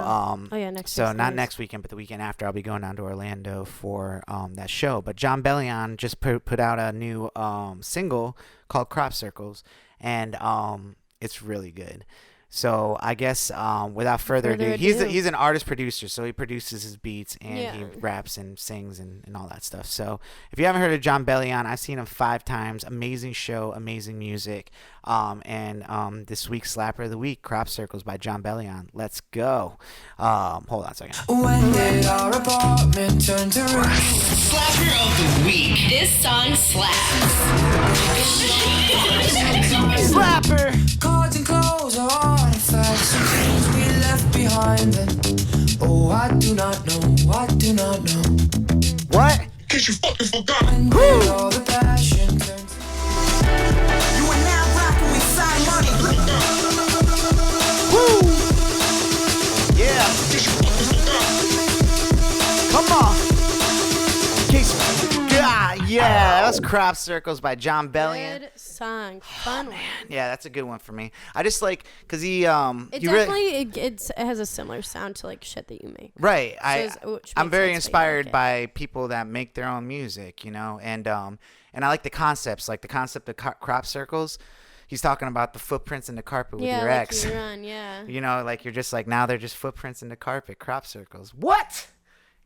next. So week's not Emmys. next weekend, but the weekend after, I'll be going down to Orlando for that show. But John Bellion just put out a new single called Crop Circles, and it's really good. So I guess without further ado, he's an artist producer, so he produces his beats and he raps and sings and all that stuff. So if you haven't heard of John Bellion, I've seen him 5 times. Amazing show, amazing music. And this week's Slapper of the Week, Crop Circles by John Bellion. Let's go. Hold on a second. When did our apartment turn to Slapper of the Week. This song slaps. Slapper! Cards and clothes are artifacts and things we left behind then. Oh, I do not know. What? Cause you fucking forgot. When did all the passion turn to You are now rocking with Side Money. Woo! Yeah. Cause you fucking forgot. Come on. God, yeah. That was Crop Circles by John Bellion. Good song, fun one. Yeah, that's a good one for me. I just like because he It he definitely it has a similar sound to like shit that you make. right. Which I'm makes very sense that you like inspired it. by people that make their own music, and I like the concepts, like the concept of crop circles. He's talking about the footprints in the carpet with your like ex. you run, yeah. Like you're just like now they're just footprints in the carpet, crop circles. What?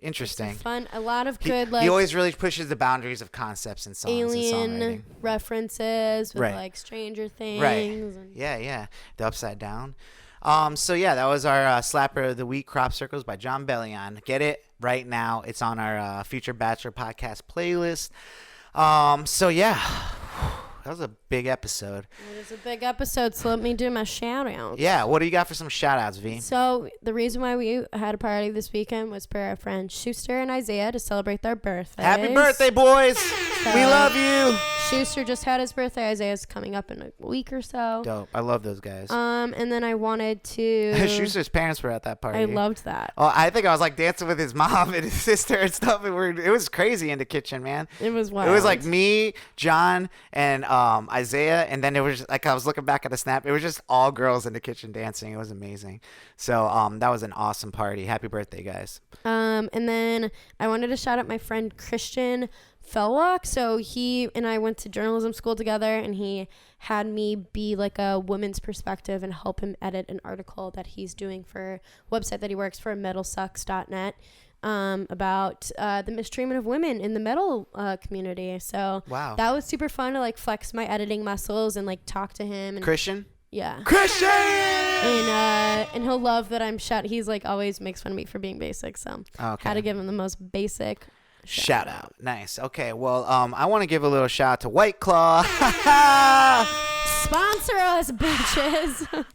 Interesting. Fun, a lot of He, good like he always really pushes the boundaries of concepts and songs and alien songwriting. references with Right. like Stranger Things. Right. And Yeah. The Upside Down. So yeah, that was our Slapper of the Week, Crop Circles by John Bellion. Get it right now. It's on our Future Bachelor podcast playlist. So yeah, that was a big episode. It is a big episode, so let me do my shout out. Yeah, what do you got for some shout outs, V? So the reason why we had a party this weekend was for our friends Schuster and Isaiah to celebrate their birthdays. Happy birthday, boys! We love you. Schuster just had his birthday. Isaiah's coming up in a week or so. Dope. I love those guys. And then I wanted to. Schuster's parents were at that party. I loved that. Oh, I think I was like dancing with his mom and his sister and stuff. It was crazy in the kitchen, man. It was wild. It was like me, John, and Isaiah, and then it was like I was looking back at the snap. It was just all girls in the kitchen dancing. It was amazing. So that was an awesome party. Happy birthday, guys. And then I wanted to shout out my friend Christian Fellwalk. So he and I went to journalism school together, and he had me be like a woman's perspective and help him edit an article that he's doing for a website that he works for, metalsucks.net. About the mistreatment of women in the metal community. So Wow. that was super fun to like flex my editing muscles and like talk to him. And Christian? yeah. Christian! And he'll love that I'm He's like always makes fun of me for being basic. So Okay. had to give him the most basic Shout out. Nice. Okay, well, I want to give a little shout out to White Claw. Sponsor us, bitches.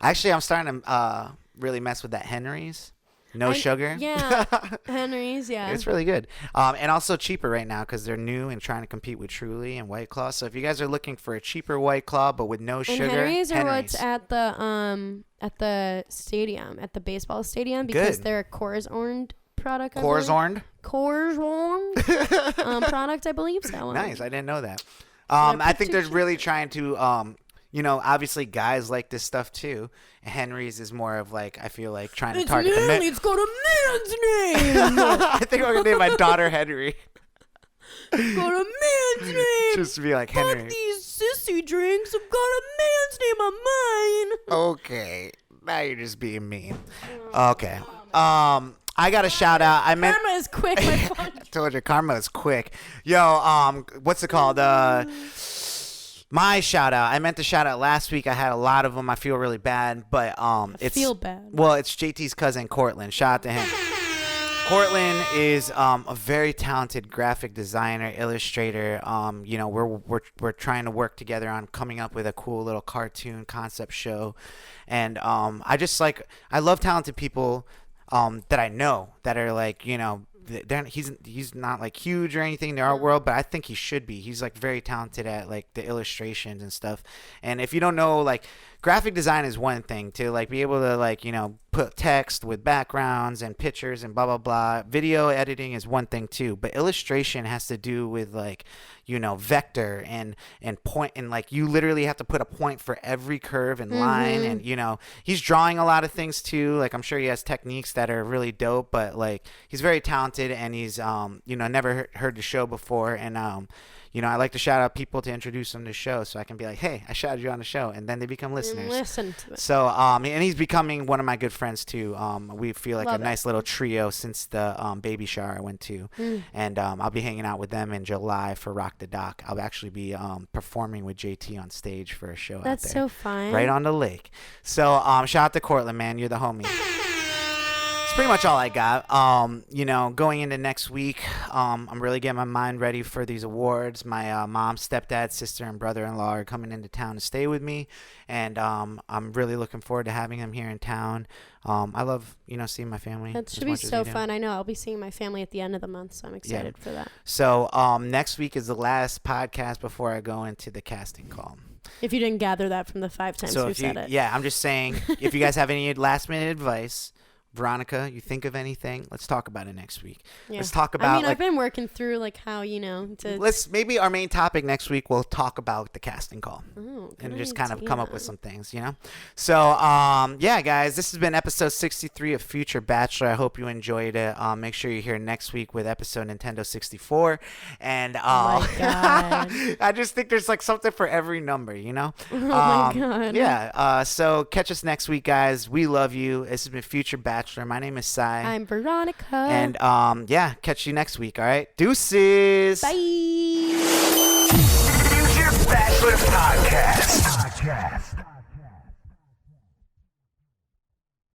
Actually, I'm starting to really mess with that Henry's. no sugar. Yeah, Henry's. Yeah, It's really good. And also cheaper right now because they're new and trying to compete with Truly and White Claw. So if you guys are looking for a cheaper White Claw but with no and sugar, Henry's are what's at the stadium, at the baseball stadium, because Good. they're a Coors owned product. Coors Orange. Coors Orange product, I believe so. Nice. I didn't know that. I I think put they're really trying to, obviously guys like this stuff too. Henry's is more of like, I feel like trying to target the men. It's got a man's name. I think I'm going to name my daughter Henry. It's got a man's name. Just to be like Henry. Fuck these sissy drinks. I've got a man's name on mine. Okay. Now you're just being mean. Okay. I got a shout out. I meant Karma is quick. My phone. I told you karma is quick. Yo, what's it called? My shout out. I meant to shout out last week. I had a lot of them. I feel really bad, but it's feel bad. Well, it's JT's cousin Cortland. Shout out to him. Cortland is a very talented graphic designer, illustrator. We're trying to work together on coming up with a cool little cartoon concept show, and I love talented people that I know that are like, he's not like huge or anything in the art world, but I think he should be. He's like very talented at like the illustrations and stuff. And if you don't know, like, graphic design is one thing, to like be able to like, put text with backgrounds and pictures and blah blah blah. Video editing is one thing too, but illustration has to do with like, vector and point, and like you literally have to put a point for every curve and line. And he's drawing a lot of things too. Like, I'm sure he has techniques that are really dope, but like he's very talented, and he's never heard the show before. And I like to shout out people to introduce them to the show, so I can be like, hey, I shouted you on the show, and then they become listeners. Listen to it. So, and he's becoming one of my good friends too. We feel like Love a nice little trio since the baby shower I went to, and I'll be hanging out with them in July for Rock the Dock. I'll actually be performing with JT on stage for a show. That's out there, so fun. right on the lake. So, shout out to Cortland, man. You're the homie. Pretty much all I got. Going into next week, I'm really getting my mind ready for these awards. My mom, stepdad, sister, and brother-in-law are coming into town to stay with me, and I'm really looking forward to having them here in town. I love, seeing my family. That should be so fun. I know. I'll be seeing my family at the end of the month, so I'm excited for that. So next week is the last podcast before I go into the casting call. If you didn't gather that from the 5 times we said it. Yeah, I'm just saying, if you guys have any last-minute advice, Veronica, you think of anything? Let's talk about it next week. Yeah. Let's talk about. I've been working through like how Let's maybe our main topic next week. We'll talk about the casting call and just kind of come up with some things, So yeah, guys, this has been episode 63 of Future Bachelor. I hope you enjoyed it. Make sure you're here next week with episode Nintendo 64. And oh my God. I just think there's like something for every number, Oh my God. Yeah. So catch us next week, guys. We love you. This has been Future Bachelor. My name is Sai. I'm Veronica. And catch you next week, all right? Deuces. Bye. Future Bachelor Podcast.